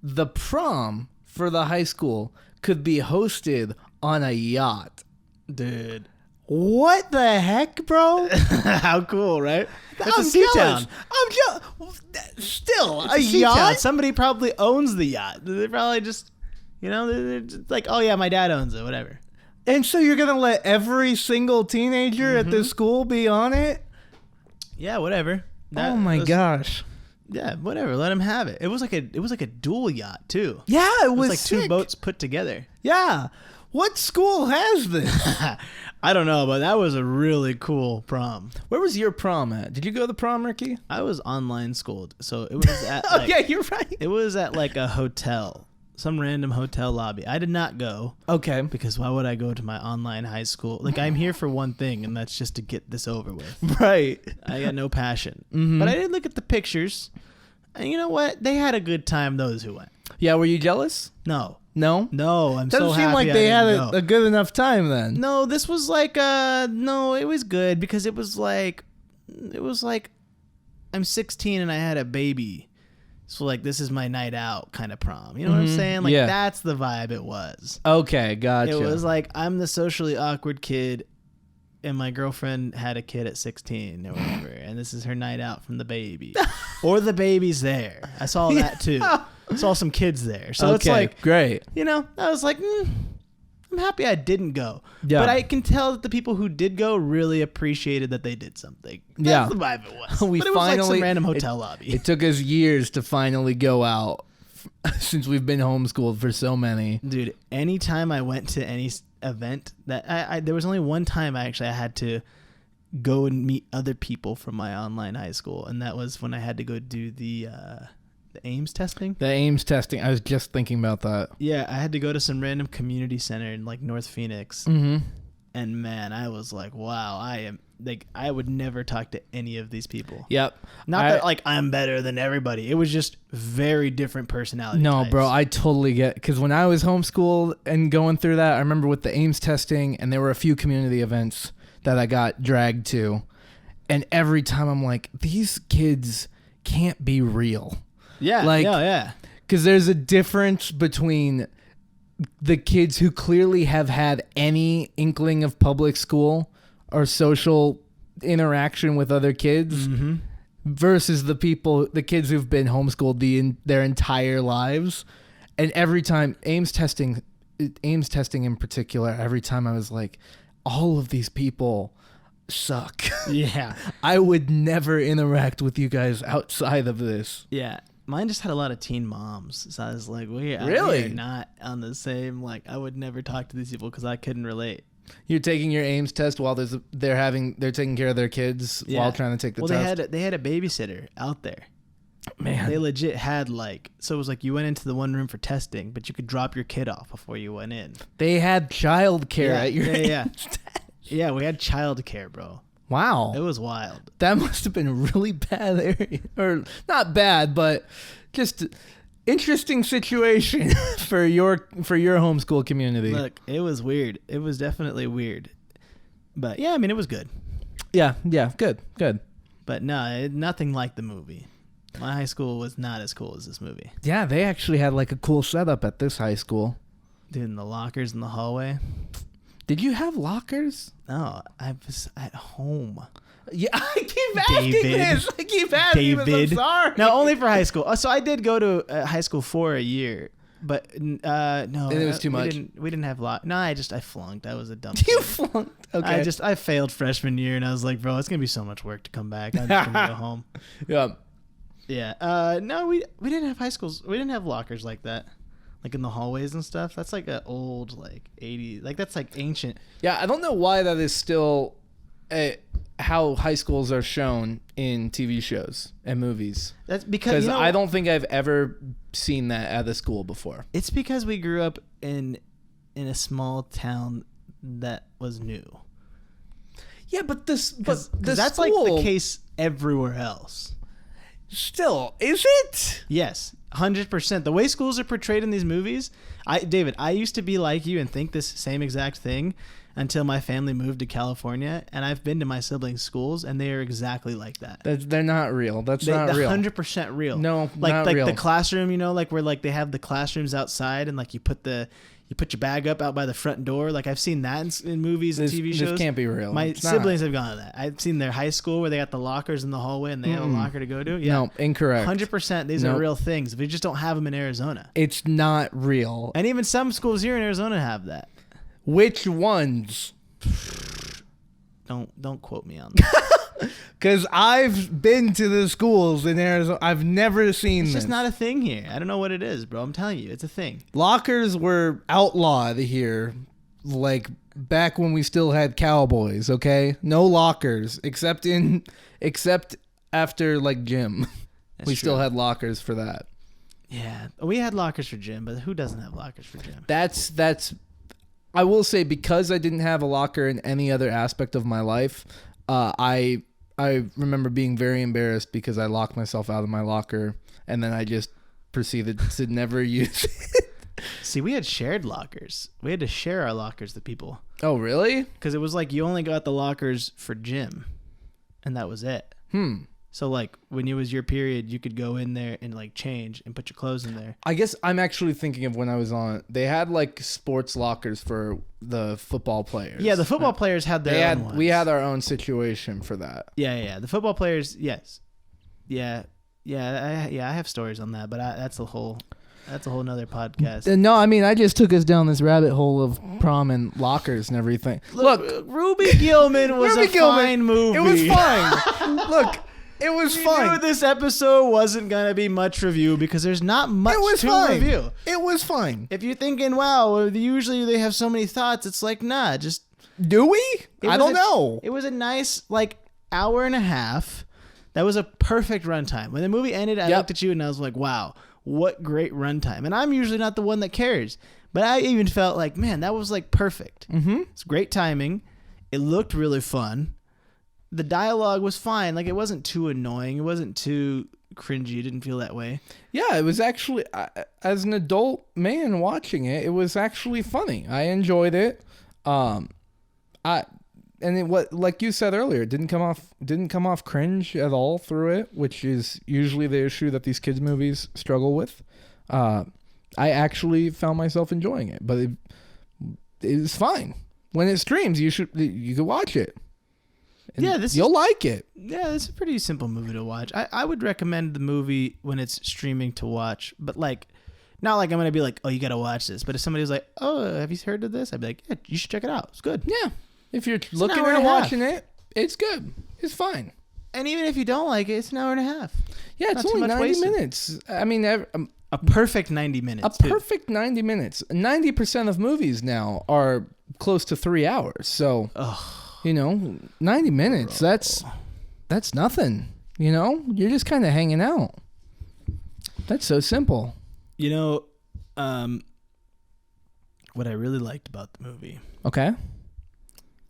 the prom for the high school could be hosted on a yacht? Dude. What the heck, bro? How cool, right? That's a sea town. I'm jealous. Still, a yacht? Town. Somebody probably owns the yacht. They probably just, they're just like, oh yeah, my dad owns it, whatever. And so you're going to let every single teenager at this school be on it? Yeah, whatever. Oh my gosh. Yeah, whatever. Let them have it. It was like a dual yacht too. Yeah, it was like sick. 2 boats put together. Yeah. What school has this? I don't know, but that was a really cool prom. Where was your prom at? Did you go to the prom, Ricky? I was online schooled, so it was at yeah, you're right. It was at like a hotel, some random hotel lobby. I did not go. Okay. Because why would I go to my online high school? Like, I'm here for one thing, and that's just to get this over with. Right. I got no passion. Mm-hmm. But I did look at the pictures, and you know what? They had a good time, those who went. Yeah, were you jealous? No. No? No, I'm Doesn't so happy seem like they had a good enough time then. No, this was like, no, it was good because it was like, I'm 16 and I had a baby. So like, this is my night out kind of prom. You know what I'm saying? Like, that's the vibe it was. Okay, gotcha. It was like, I'm the socially awkward kid and my girlfriend had a kid at 16 or whatever. And this is her night out from the baby. Or the baby's there. I saw that too. Saw some kids there. So it's like, great. I was like, I'm happy I didn't go. Yeah. But I can tell that the people who did go really appreciated that they did something. That's the vibe it was. But it was like some random hotel lobby. It took us years to finally go out since we've been homeschooled for so many. Dude, anytime I went to any event, that there was only one time I had to go and meet other people from my online high school, and that was when I had to go do the Ames testing. The Ames testing. I was just thinking about that. Yeah, I had to go to some random community center in like North Phoenix. Mm-hmm. And man, I was like, wow, I would never talk to any of these people. Yep. Not that like I'm better than everybody. It was just very different personality types. Bro, I totally get, because when I was homeschooled and going through that, I remember with the Ames testing, and there were a few community events that I got dragged to. And every time I'm like, these kids can't be real. Yeah, yeah. Because there's a difference between the kids who clearly have had any inkling of public school or social interaction with other kids versus the kids who've been homeschooled their entire lives. And every time Ames testing in particular, every time I was like, all of these people suck. Yeah. I would never interact with you guys outside of this. Yeah. Mine just had a lot of teen moms. So I was like, we Really? are not on the same, like, I would never talk to these people because I couldn't relate. You're taking your Ames test while they're taking care of their kids while trying to take the test. They had a babysitter out there. Man, they legit had so it was like you went into the one room for testing, but you could drop your kid off before you went in. They had childcare at your Ames test. Yeah, we had childcare, bro. Wow, it was wild. That must have been a really bad area, or not bad, but just interesting situation for your homeschool community. Look, it was weird. It was definitely weird, but yeah, I mean, it was good. Yeah, good. But no, nothing like the movie. My high school was not as cool as this movie. Yeah, they actually had like a cool setup at this high school. Dude, in the lockers in the hallway. Did you have lockers? No, I was at home. Yeah, I keep asking this. I'm sorry. No, only for high school. So I did go to high school for a year, but no. It was too much. We didn't have lock. No, I flunked. I was a dumb. You flunked? Okay. I failed freshman year, and I was like, bro, it's gonna be so much work to come back. I'm just gonna go home. Yeah. Yeah. No, we didn't have high schools. We didn't have lockers like that, like in the hallways and stuff. That's like an old 80s. Like that's like ancient. Yeah, I don't know why that is still how high schools are shown in TV shows and movies. That's because I don't think I've ever seen that at a school before. It's because we grew up in a small town that was new. Yeah, but that's school, like the case everywhere else. Still, is it? Yes, 100%. The way schools are portrayed in these movies, David, I used to be like you and think this same exact thing until my family moved to California, and I've been to my siblings' schools, and they are exactly like that. They're not real. That's not real. 100% real. No, not real. Like the classroom, where like they have the classrooms outside, and like you put your bag up out by the front door. Like I've seen that in movies and TV shows. This can't be real. My siblings have gone to that. I've seen their high school where they got the lockers in the hallway and they have a locker to go to. Yeah. No, incorrect. 100%. These are real things. We just don't have them in Arizona. It's not real. And even some schools here in Arizona have that. Which ones? Don't quote me on that. Because I've been to the schools in Arizona. I've never seen this. It's just not a thing here. I don't know what it is, bro. I'm telling you, it's a thing. Lockers were outlawed here, like back when we still had cowboys, okay? No lockers, except after like gym. We still had lockers for that. Yeah, we had lockers for gym, but who doesn't have lockers for gym? That's I will say, because I didn't have a locker in any other aspect of my life, I remember being very embarrassed because I locked myself out of my locker and then I just proceeded to never use it. See, we had shared lockers. We had to share our lockers to people. Oh, really? Because it was like you only got the lockers for gym, and that was it. So like when it was your period, you could go in there and like change and put your clothes in there. I guess I'm actually thinking of when I was on. They had like sports lockers for the football players. Yeah, the football players had their own ones. We had our own situation for that. Yeah. The football players, yes. Yeah. I have stories on that, but that's a whole nother podcast. No, I mean, I just took us down this rabbit hole of prom and lockers and everything. Look, Ruby Gillman was fine movie. It was fine. Look. It was fine. We knew this episode wasn't going to be much review because there's not much to review. It was fine. If you're thinking, wow, usually they have so many thoughts, it's like, nah, just... Do we? I don't know. It was a nice, hour and a half. That was a perfect runtime. When the movie ended, I looked at you and I was like, wow, what great runtime. And I'm usually not the one that cares. But I even felt like, man, that was perfect. Mm-hmm. It's great timing. It looked really fun. The dialogue was fine. It wasn't too annoying. It wasn't too cringy. It didn't feel that way. Yeah, it was actually, as an adult man watching it, it was actually funny. I enjoyed it. Like you said earlier, it didn't come off cringe at all through it, which is usually the issue that these kids movies struggle with. I actually found myself enjoying it, but it was fine. When it streams, you could watch it. And you'll like it. Yeah, it's a pretty simple movie to watch. I would recommend the movie when it's streaming to watch, but Not like I'm going to be like, oh, you got to watch this. But if somebody's like, oh, have you heard of this? I'd be like, yeah, you should check it out. It's good. Yeah. If you're looking at watching it, it's good. It's fine. And even if you don't like it, it's an hour and a half. Yeah, it's only 90 minutes. I mean, a perfect 90 minutes. Perfect 90 minutes. 90% of movies now are close to 3 hours. So, 90 minutes, that's nothing. You're just kind of hanging out. That's so simple. What I really liked about the movie. Okay.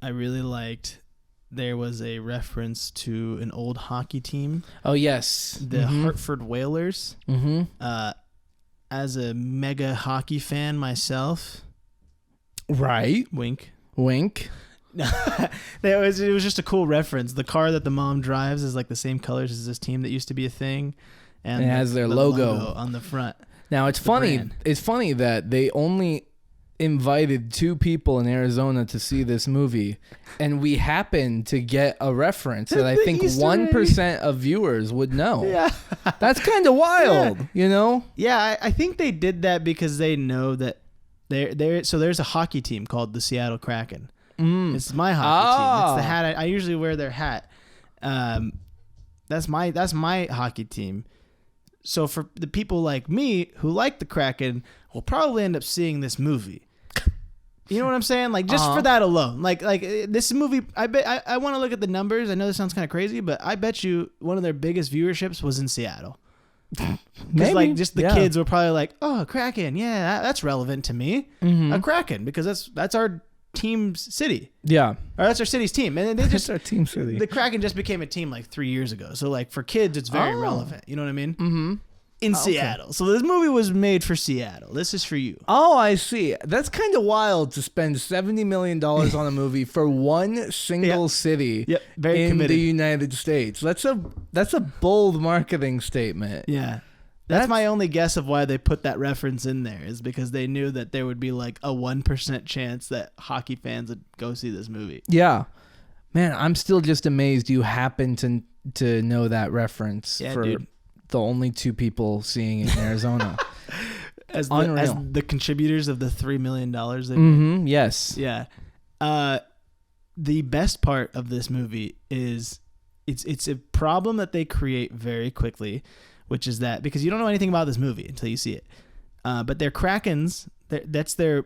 I really liked there was a reference to an old hockey team. Oh, yes. The Hartford Whalers. Mm-hmm. As a mega hockey fan myself. Right. Wink. Wink. It was just a cool reference. The car that the mom drives is like the same colors as this team that used to be a thing. And it has their logo on the front. Now, it's funny. Brand. It's funny that they only invited 2 people in Arizona to see this movie, and we happened to get a reference that I think 1% of viewers would know. Yeah. That's kind of wild, Yeah, I think they did that because they know that so there's a hockey team called the Seattle Kraken. It's my hockey team. It's the hat. I usually wear their hat. That's my hockey team. So for the people like me who like the Kraken, will probably end up seeing this movie. You know what I'm saying? Like just for that alone. Like this movie, I bet I want to look at the numbers. I know this sounds kind of crazy, but I bet you one of their biggest viewerships was in Seattle. Maybe. Like just the kids were probably like, "Oh, Kraken, yeah, that's relevant to me." A Kraken because that's our team's city. Yeah, or that's our city's team, and they just our team city. The Kraken just became a team like 3 years ago. So like for kids, it's very relevant. You know what I mean? Mm-hmm. In Seattle. Okay. So this movie was made for Seattle. This is for you. Oh, I see. That's kind of wild to spend $70 million on a movie for one single city very in committed. The United States. That's a bold marketing statement. Yeah. That's my only guess of why they put that reference in there is because they knew that there would be like a 1% chance that hockey fans would go see this movie. Yeah. Man, I'm still just amazed you happen to know that reference for dude. The only 2 people seeing it in Arizona. as the contributors of the $3 million they made. Yes. Yeah. The best part of this movie is it's a problem that they create very quickly, which is that because you don't know anything about this movie until you see it. But they're Krakens. That's their.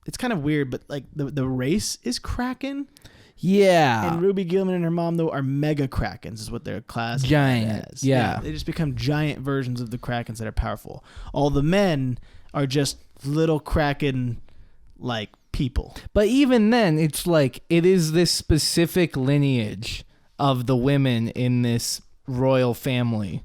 It's kind of weird, but like the race is Kraken. Yeah. And Ruby Gillman and her mom, though, are mega Krakens, is what they're classified giant as. Yeah. They just become giant versions of the Krakens that are powerful. All the men are just little Kraken-like people. But even then, it's like, it is this specific lineage of the women in this royal family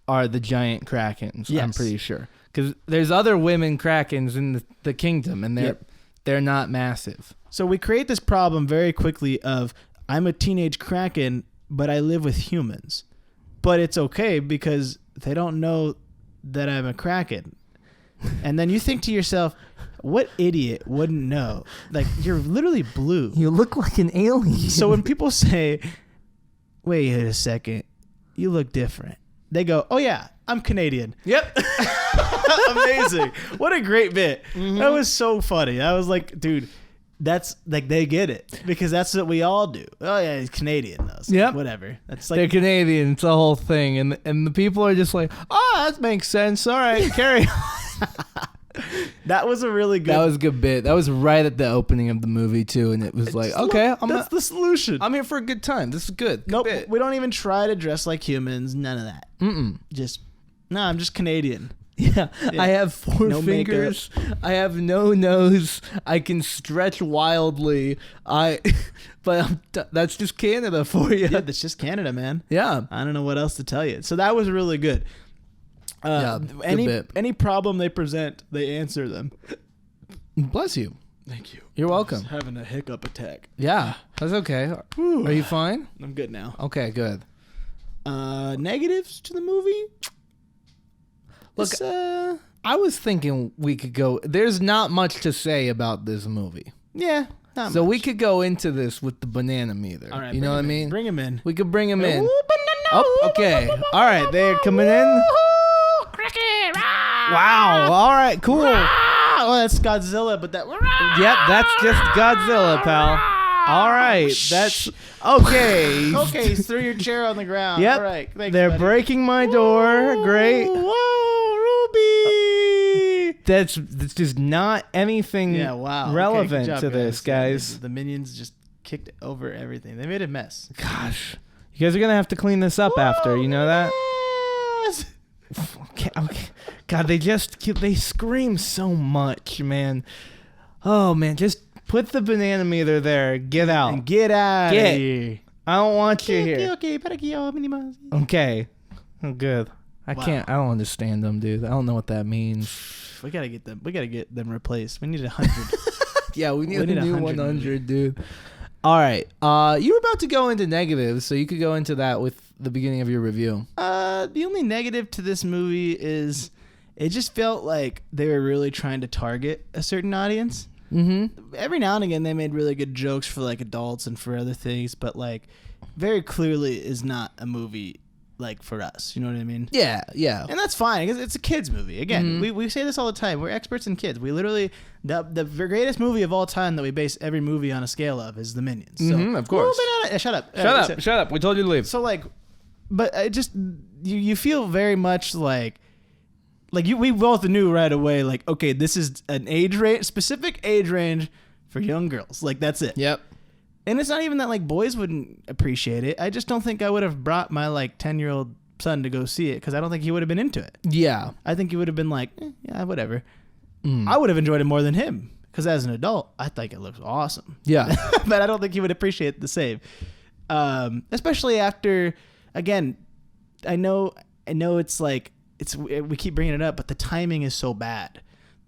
are the giant Krakens, yes. I'm pretty sure. Because there's other women Krakens in the kingdom, and they're not massive. So we create this problem very quickly of I'm a teenage Kraken, but I live with humans. But it's okay because they don't know that I'm a Kraken. And then you think to yourself, what idiot wouldn't know? Like, you're literally blue. You look like an alien. So when people say, wait a second, you look different. They go, oh yeah, I'm Canadian. Yep. Amazing. What a great bit. Mm-hmm. That was so funny. I was like, dude, that's like they get it because that's what we all do. Oh yeah, he's Canadian though. So whatever. That's like they're Canadian. It's the whole thing, and the people are just like, oh, that makes sense. All right, carry on. That was a really good. That was a good bit. That was right at the opening of the movie too, and it was like, okay, that's the solution. I'm here for a good time. This is good. Nope, bit. We don't even try to dress like humans. None of that. I'm just Canadian. Yeah, I have 4 fingers. Makeup. I have no nose. I can stretch wildly. That's just Canada for you. Yeah, that's just Canada, man. Yeah, I don't know what else to tell you. So that was really good. Any problem they present, they answer them. Bless you. Thank you. You're welcome. I was having a hiccup attack. Yeah, that's okay. Are you fine? I'm good now. Okay, good. Negatives to the movie? Look, I was thinking we could go. There's not much to say about this movie. Yeah, not much. We could go into this with the banana meter. All right, you know what I mean? Bring him in. We could bring him in. Oh, okay. All right, they're coming in. Wow. All right. Cool. Oh, that's Godzilla, but that. Yep, that's just Godzilla, pal. All right, that's okay. Okay, he's threw your chair on the ground. Yep, all right. Thanks, they're buddy. breaking my door. Great. Whoa, Ruby. That's just not anything relevant job, to this, guys. The minions just kicked over everything. They made a mess. Gosh, you guys are gonna have to clean this up after. You know that? Okay. God, they scream so much, man. Oh man, just put the banana meter there. Get out. And get out of here. I don't want you here. Okay. Okay. Oh, good. I don't understand them, dude. I don't know what that means. We gotta get them. We gotta get them replaced. We need 100. Yeah, we need a new 100, dude. All right. You were about to go into negatives, so you could go into that with the beginning of your review. The only negative to this movie is it just felt like they were really trying to target a certain audience. Mm-hmm. Every now and again, they made really good jokes for like adults and for other things, but like very clearly is not a movie like for us. You know what I mean? Yeah. And that's fine because it's a kids movie. Again, we say this all the time. We're experts in kids. We literally the greatest movie of all time that we base every movie on a scale of is The Minions. So, of course. Shut up. Shut up. We told you to leave. So like, but it just you feel very much like we both knew right away, like, okay, this is an specific age range for young girls. Like, that's it. Yep. And it's not even that, like, boys wouldn't appreciate it. I just don't think I would have brought my, like, 10-year-old son to go see it because I don't think he would have been into it. Yeah. I think he would have been like, yeah, whatever. I would have enjoyed it more than him because as an adult, I think it looks awesome. Yeah. But I don't think he would appreciate it the same. Especially after, again, I know it's like, we keep bringing it up, but the timing is so bad.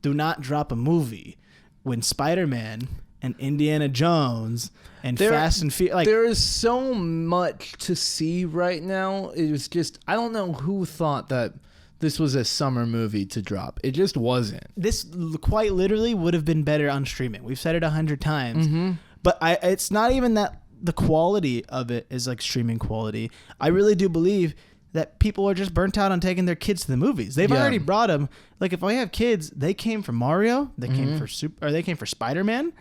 Do not drop a movie when Spider-Man and Indiana Jones and Fast and Furious. Like, there is so much to see right now. It was just, I don't know who thought that this was a summer movie to drop. It just wasn't. This quite literally would have been better on streaming. We've said it 100 times, but it's not even that the quality of it is like streaming quality. I really do believe that people are just burnt out on taking their kids to the movies. They've already brought them. Like, if I have kids, they came for Mario, they came for they came for Spider-Man.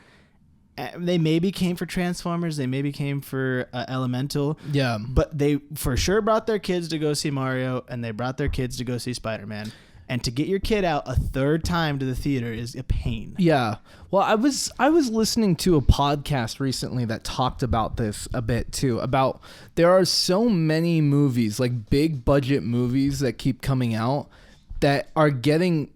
They maybe came for Transformers. They maybe came for Elemental. Yeah. But they for sure brought their kids to go see Mario, and they brought their kids to go see Spider-Man. And to get your kid out a third time to the theater is a pain. Yeah. Well, I was listening to a podcast recently that talked about this a bit too, about there are so many movies, like big budget movies that keep coming out that are getting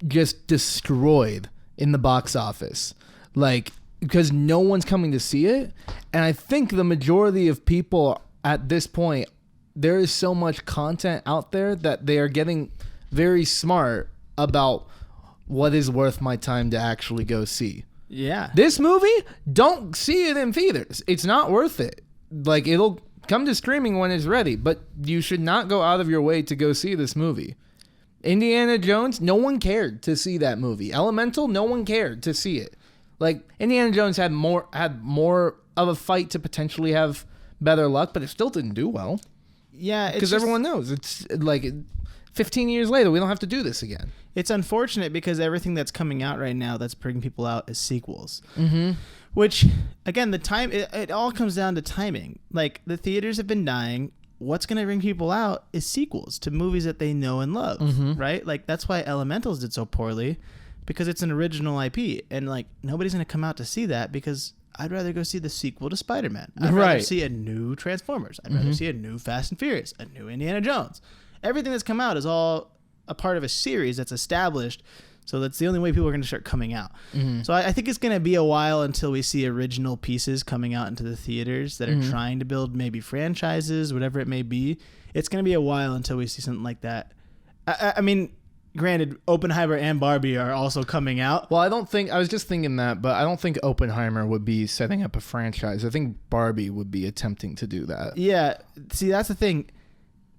just destroyed in the box office. Like, because no one's coming to see it. And I think the majority of people at this point, there is so much content out there that they are getting very smart about what is worth my time to actually go see. Yeah. This movie, don't see it in theaters. It's not worth it. Like, it'll come to streaming when it's ready, but you should not go out of your way to go see this movie. Indiana Jones, no one cared to see that movie. Elemental, no one cared to see it. Like, Indiana Jones had more of a fight to potentially have better luck, but it still didn't do well. Yeah, because everyone knows it's like 15 years later, we don't have to do this again. It's unfortunate because everything that's coming out right now that's bringing people out is sequels. Which, again, it all comes down to timing. Like, the theaters have been dying. What's going to bring people out is sequels to movies that they know and love, right? Like, that's why Elementals did so poorly, because it's an original IP. And, like, nobody's going to come out to see that because I'd rather go see the sequel to Spider-Man. I'd rather see a new Transformers. I'd rather see a new Fast and Furious, a new Indiana Jones. Everything that's come out is all a part of a series that's established, so that's the only way people are going to start coming out. So I think it's going to be a while until we see original pieces coming out into the theaters that are trying to build maybe franchises, whatever it may be. It's going to be a while until we see something like that. I mean, granted, Oppenheimer and Barbie are also coming out. Well, I was just thinking that, but I don't think Oppenheimer would be setting up a franchise. I think Barbie would be attempting to do that. Yeah. See, that's the thing.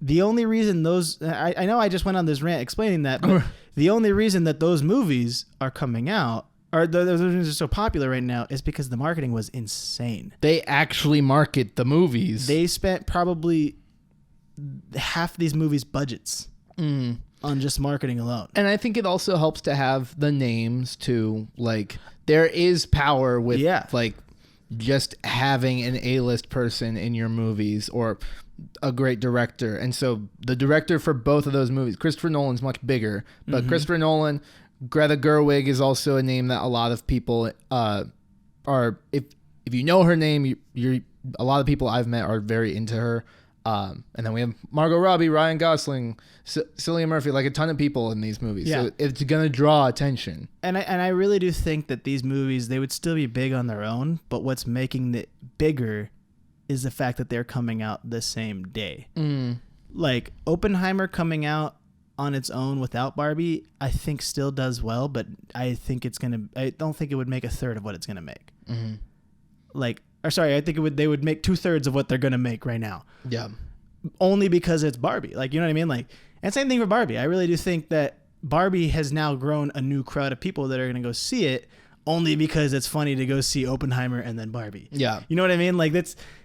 The only reason I know I just went on this rant explaining that, but the only reason that those movies are coming out, or those movies are so popular right now, is because the marketing was insane. They actually market the movies. They spent probably half these movies' budgets on just marketing alone. And I think it also helps to have the names too. Like there is power with like just having an A-list person in your movies or a great director. And so the director for both of those movies, Christopher Nolan's much bigger, but Christopher Nolan, Greta Gerwig is also a name that a lot of people are, if you know her name, you're a lot of people I've met are very into her. And then we have Margot Robbie, Ryan Gosling, Cillian Murphy, like a ton of people in these movies. Yeah. So it's going to draw attention. And I really do think that these movies, they would still be big on their own, but what's making it bigger is the fact that they're coming out the same day. Like Oppenheimer coming out on its own without Barbie, I think still does well, but I think I don't think it would make a third of what it's going to make. I think they would make 2/3 of what they're going to make right now. Yeah. Only because it's Barbie. Like, you know what I mean? Like, and same thing for Barbie. I really do think that Barbie has now grown a new crowd of people that are going to go see it only because it's funny to go see Oppenheimer and then Barbie. Yeah. You know what I mean? Like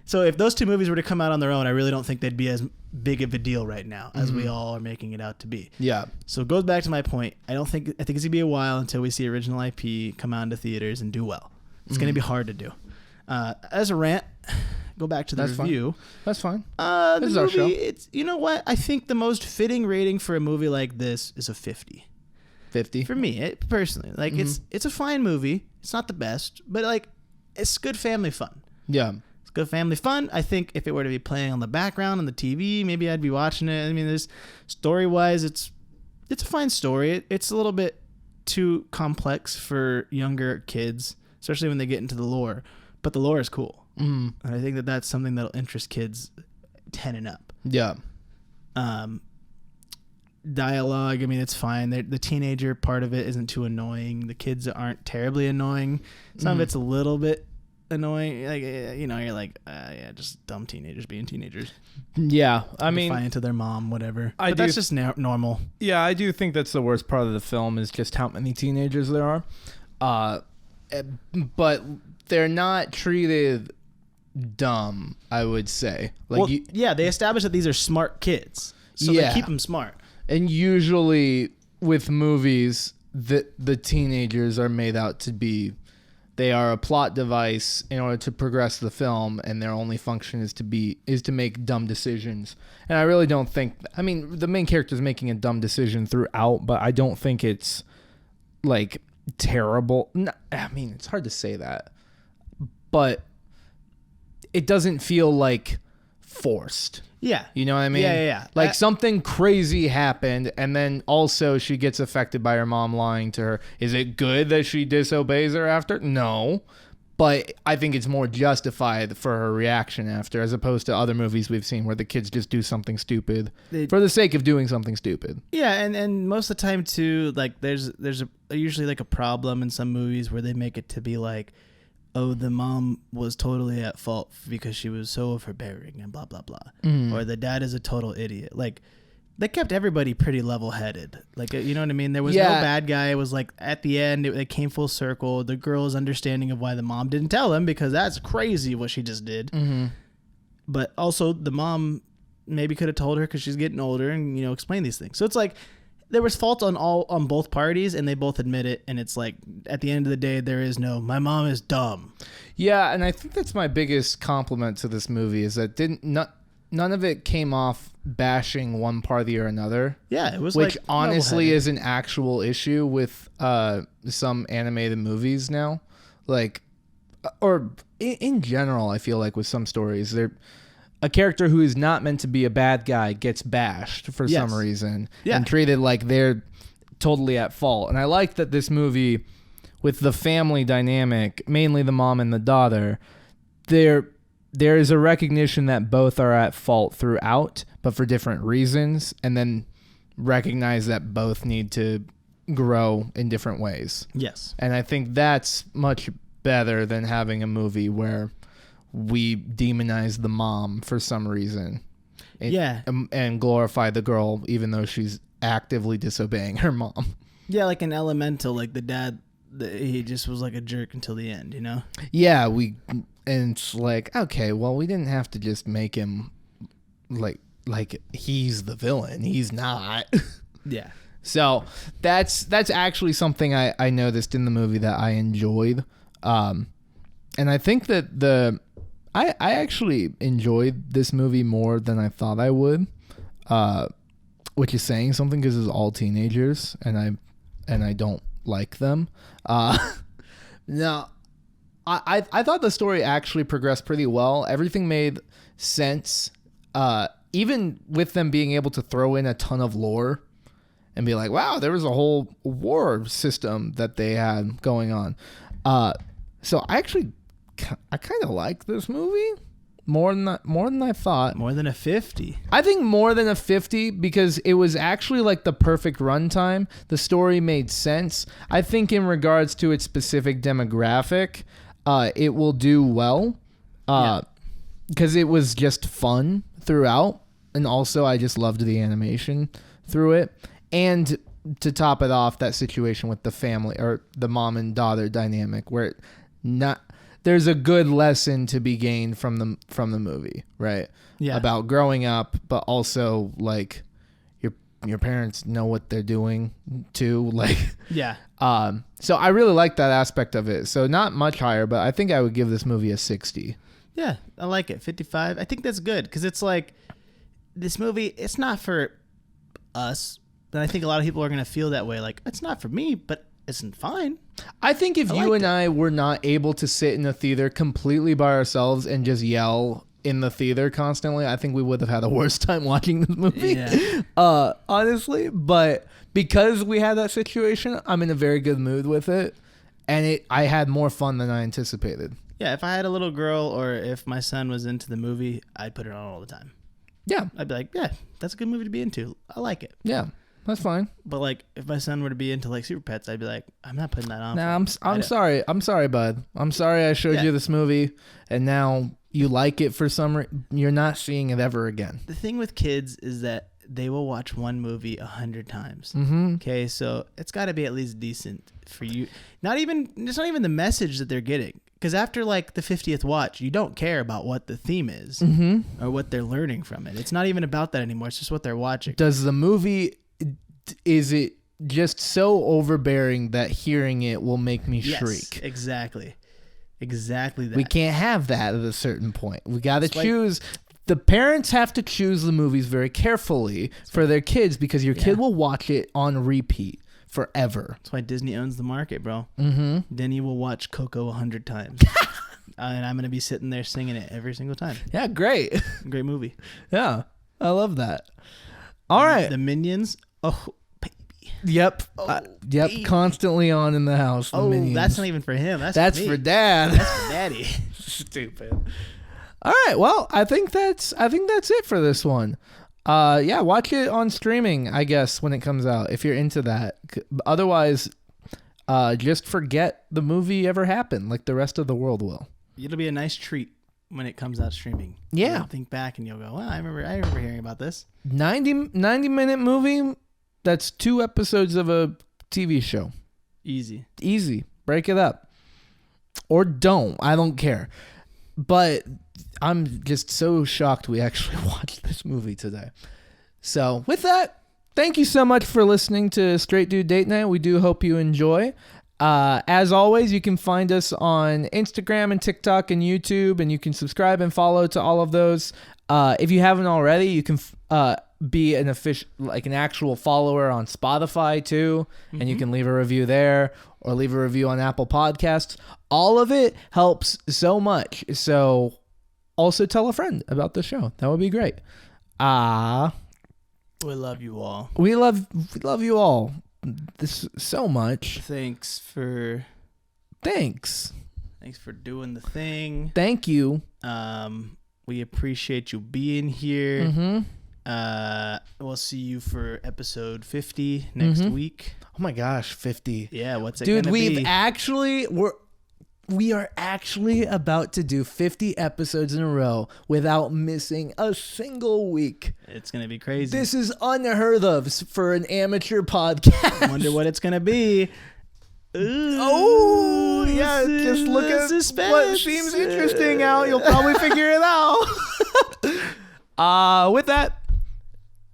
so if those two movies were to come out on their own, I really don't think they'd be as big of a deal right now as we all are making it out to be. Yeah. So it goes back to my point. I think it's going to be a while until we see original IP come out into theaters and do well. It's going to be hard to do. As a rant, go back to the review. Fine. That's fine. This is our show. It's, you know what? I think the most fitting rating for a movie like this is a 50. 50 for me, personally. Like it's a fine movie. It's not the best, but like it's good family fun. Yeah. It's good family fun. I think if it were to be playing on the background on the TV, maybe I'd be watching it. I mean, there's story-wise, it's a fine story. It's a little bit too complex for younger kids, especially when they get into the lore. But the lore is cool. And I think that that's something that'll interest kids 10 and up. Yeah. Dialogue, I mean, it's fine. The teenager part of it isn't too annoying. The kids aren't terribly annoying. Some of it's a little bit annoying. Like, you know, you're like, just dumb teenagers being teenagers. Yeah. I mean, defiant to their mom, whatever. But that's just normal. Yeah, I do think that's the worst part of the film is just how many teenagers there are. But they're not treated dumb, I would say. Like, they establish that these are smart kids, so they keep them smart. And usually with movies, the teenagers are made out to be, they are a plot device in order to progress the film, and their only function is to make dumb decisions. And I really don't think, I mean, the main character is making a dumb decision throughout, but I don't think it's like terrible. No, I mean, it's hard to say that, but it doesn't feel like forced. Yeah. You know what I mean? Yeah. Like something crazy happened, and then also she gets affected by her mom lying to her. Is it good that she disobeys her after? No. But I think it's more justified for her reaction after, as opposed to other movies we've seen where the kids just do something stupid for the sake of doing something stupid. Yeah, and most of the time too, like there's usually like a problem in some movies where they make it to be like, oh, the mom was totally at fault because she was so overbearing and blah, blah, blah. Or the dad is a total idiot. Like, they kept everybody pretty level-headed. Like, you know what I mean? There was no bad guy. It was like, at the end, it came full circle. The girl's understanding of why the mom didn't tell him, because that's crazy what she just did. But also, the mom maybe could have told her because she's getting older and, you know, explain these things. So it's like, there was fault on both parties, and they both admit it. And it's like, at the end of the day, there is no, my mom is dumb. Yeah, and I think that's my biggest compliment to this movie is that none of it came off bashing one party or another. Yeah, it was which like honestly is an actual issue with some animated movies now, like, or in general. I feel like with some stories, a character who is not meant to be a bad guy gets bashed for some reason and treated like they're totally at fault. And I like that this movie, with the family dynamic, mainly the mom and the daughter, there is a recognition that both are at fault throughout, but for different reasons, and then recognize that both need to grow in different ways. Yes. And I think that's much better than having a movie where we demonize the mom for some reason. And glorify the girl even though she's actively disobeying her mom. Yeah, like an Elemental, like the dad, he just was like a jerk until the end, you know? Yeah, and it's like, okay, well, we didn't have to just make him like he's the villain. He's not. Yeah. So that's actually something I noticed in the movie that I enjoyed. And I think that I actually enjoyed this movie more than I thought I would, which is saying something because it's all teenagers and I don't like them. Now, I thought the story actually progressed pretty well. Everything made sense, even with them being able to throw in a ton of lore and be like, wow, there was a whole war system that they had going on. So I kind of like this movie more than I thought. More than a 50. I think more than a 50 because it was actually like the perfect runtime. The story made sense. I think in regards to its specific demographic, it will do well because it was just fun throughout. And also I just loved the animation through it. And to top it off, that situation with the family or the mom and daughter dynamic where there's a good lesson to be gained from the movie, right? Yeah. About growing up, but also like your parents know what they're doing too. Like, yeah. So I really like that aspect of it. So not much higher, but I think I would give this movie a 60. Yeah, I like it. 55. I think that's good because it's like this movie. It's not for us, but I think a lot of people are gonna feel that way. Like it's not for me, but it's fine. I think if you and I were not able to sit in a theater completely by ourselves and just yell in the theater constantly, I think we would have had a worse time watching this movie. Yeah. Honestly, but because we had that situation, I'm in a very good mood with it, and I had more fun than I anticipated. Yeah, if I had a little girl or if my son was into the movie, I'd put it on all the time. Yeah. I'd be like, yeah, that's a good movie to be into. I like it. Yeah. That's fine. But like, if my son were to be into like Super Pets, I'd be like, I'm not putting that on. Nah, I'm sorry. I'm sorry, bud. I'm sorry I showed you this movie, and now you like it for some reason. You're not seeing it ever again. The thing with kids is that they will watch one movie 100 times. Mm-hmm. Okay, so it's got to be at least decent for you. It's not even the message that they're getting. Because after like the 50th watch, you don't care about what the theme is or what they're learning from it. It's not even about that anymore. It's just what they're watching. Does the movie... Is it just so overbearing that hearing it will make me shriek? Exactly that. We can't have that at a certain point. We got to choose. The parents have to choose the movies very carefully for their kids because your kid will watch it on repeat forever. That's why Disney owns the market, bro. Mm-hmm. Denny will watch Coco 100 times. And I'm going to be sitting there singing it every single time. Yeah, great. Great movie. Yeah, I love that. All right. The Minions. Oh, baby. Yep. Yep. Baby. Constantly on in the house. The Minions. That's not even for him. That's for Dad. That's for Daddy. Stupid. All right. Well, I think that's it for this one. Yeah, watch it on streaming, I guess, when it comes out if you're into that. Otherwise, just forget the movie ever happened, like the rest of the world will. It'll be a nice treat when it comes out streaming. Yeah. You'll think back and you'll go, "Well, I remember hearing about this." 90-minute movie. That's 2 episodes of a TV show. Easy. Break it up. Or don't. I don't care. But I'm just so shocked we actually watched this movie today. So with that, thank you so much for listening to Straight Dude Date Night. We do hope you enjoy. As always, you can find us on Instagram and TikTok and YouTube, and you can subscribe and follow to all of those. If you haven't already, you can be an official, like an actual follower on Spotify too, and you can leave a review there or leave a review on Apple Podcasts. All of it helps so much. So also tell a friend about the show. That would be great. We love you all. We love you all. This so much. Thanks for doing the thing. Thank you. We appreciate you being here. Mm-hmm. We'll see you for episode 50 next week. Oh my gosh, 50. Yeah, what's it Dude, gonna be? We are actually about to do 50 episodes in a row without missing a single week. It's going to be crazy. This is unheard of for an amateur podcast. I wonder what it's going to be. Oh, yeah. Just look at suspense. What seems interesting out. You'll probably figure it out. With that,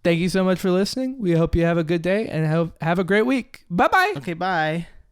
Thank you so much for listening. We hope you have a good day and have a great week. Bye-bye. Okay, bye.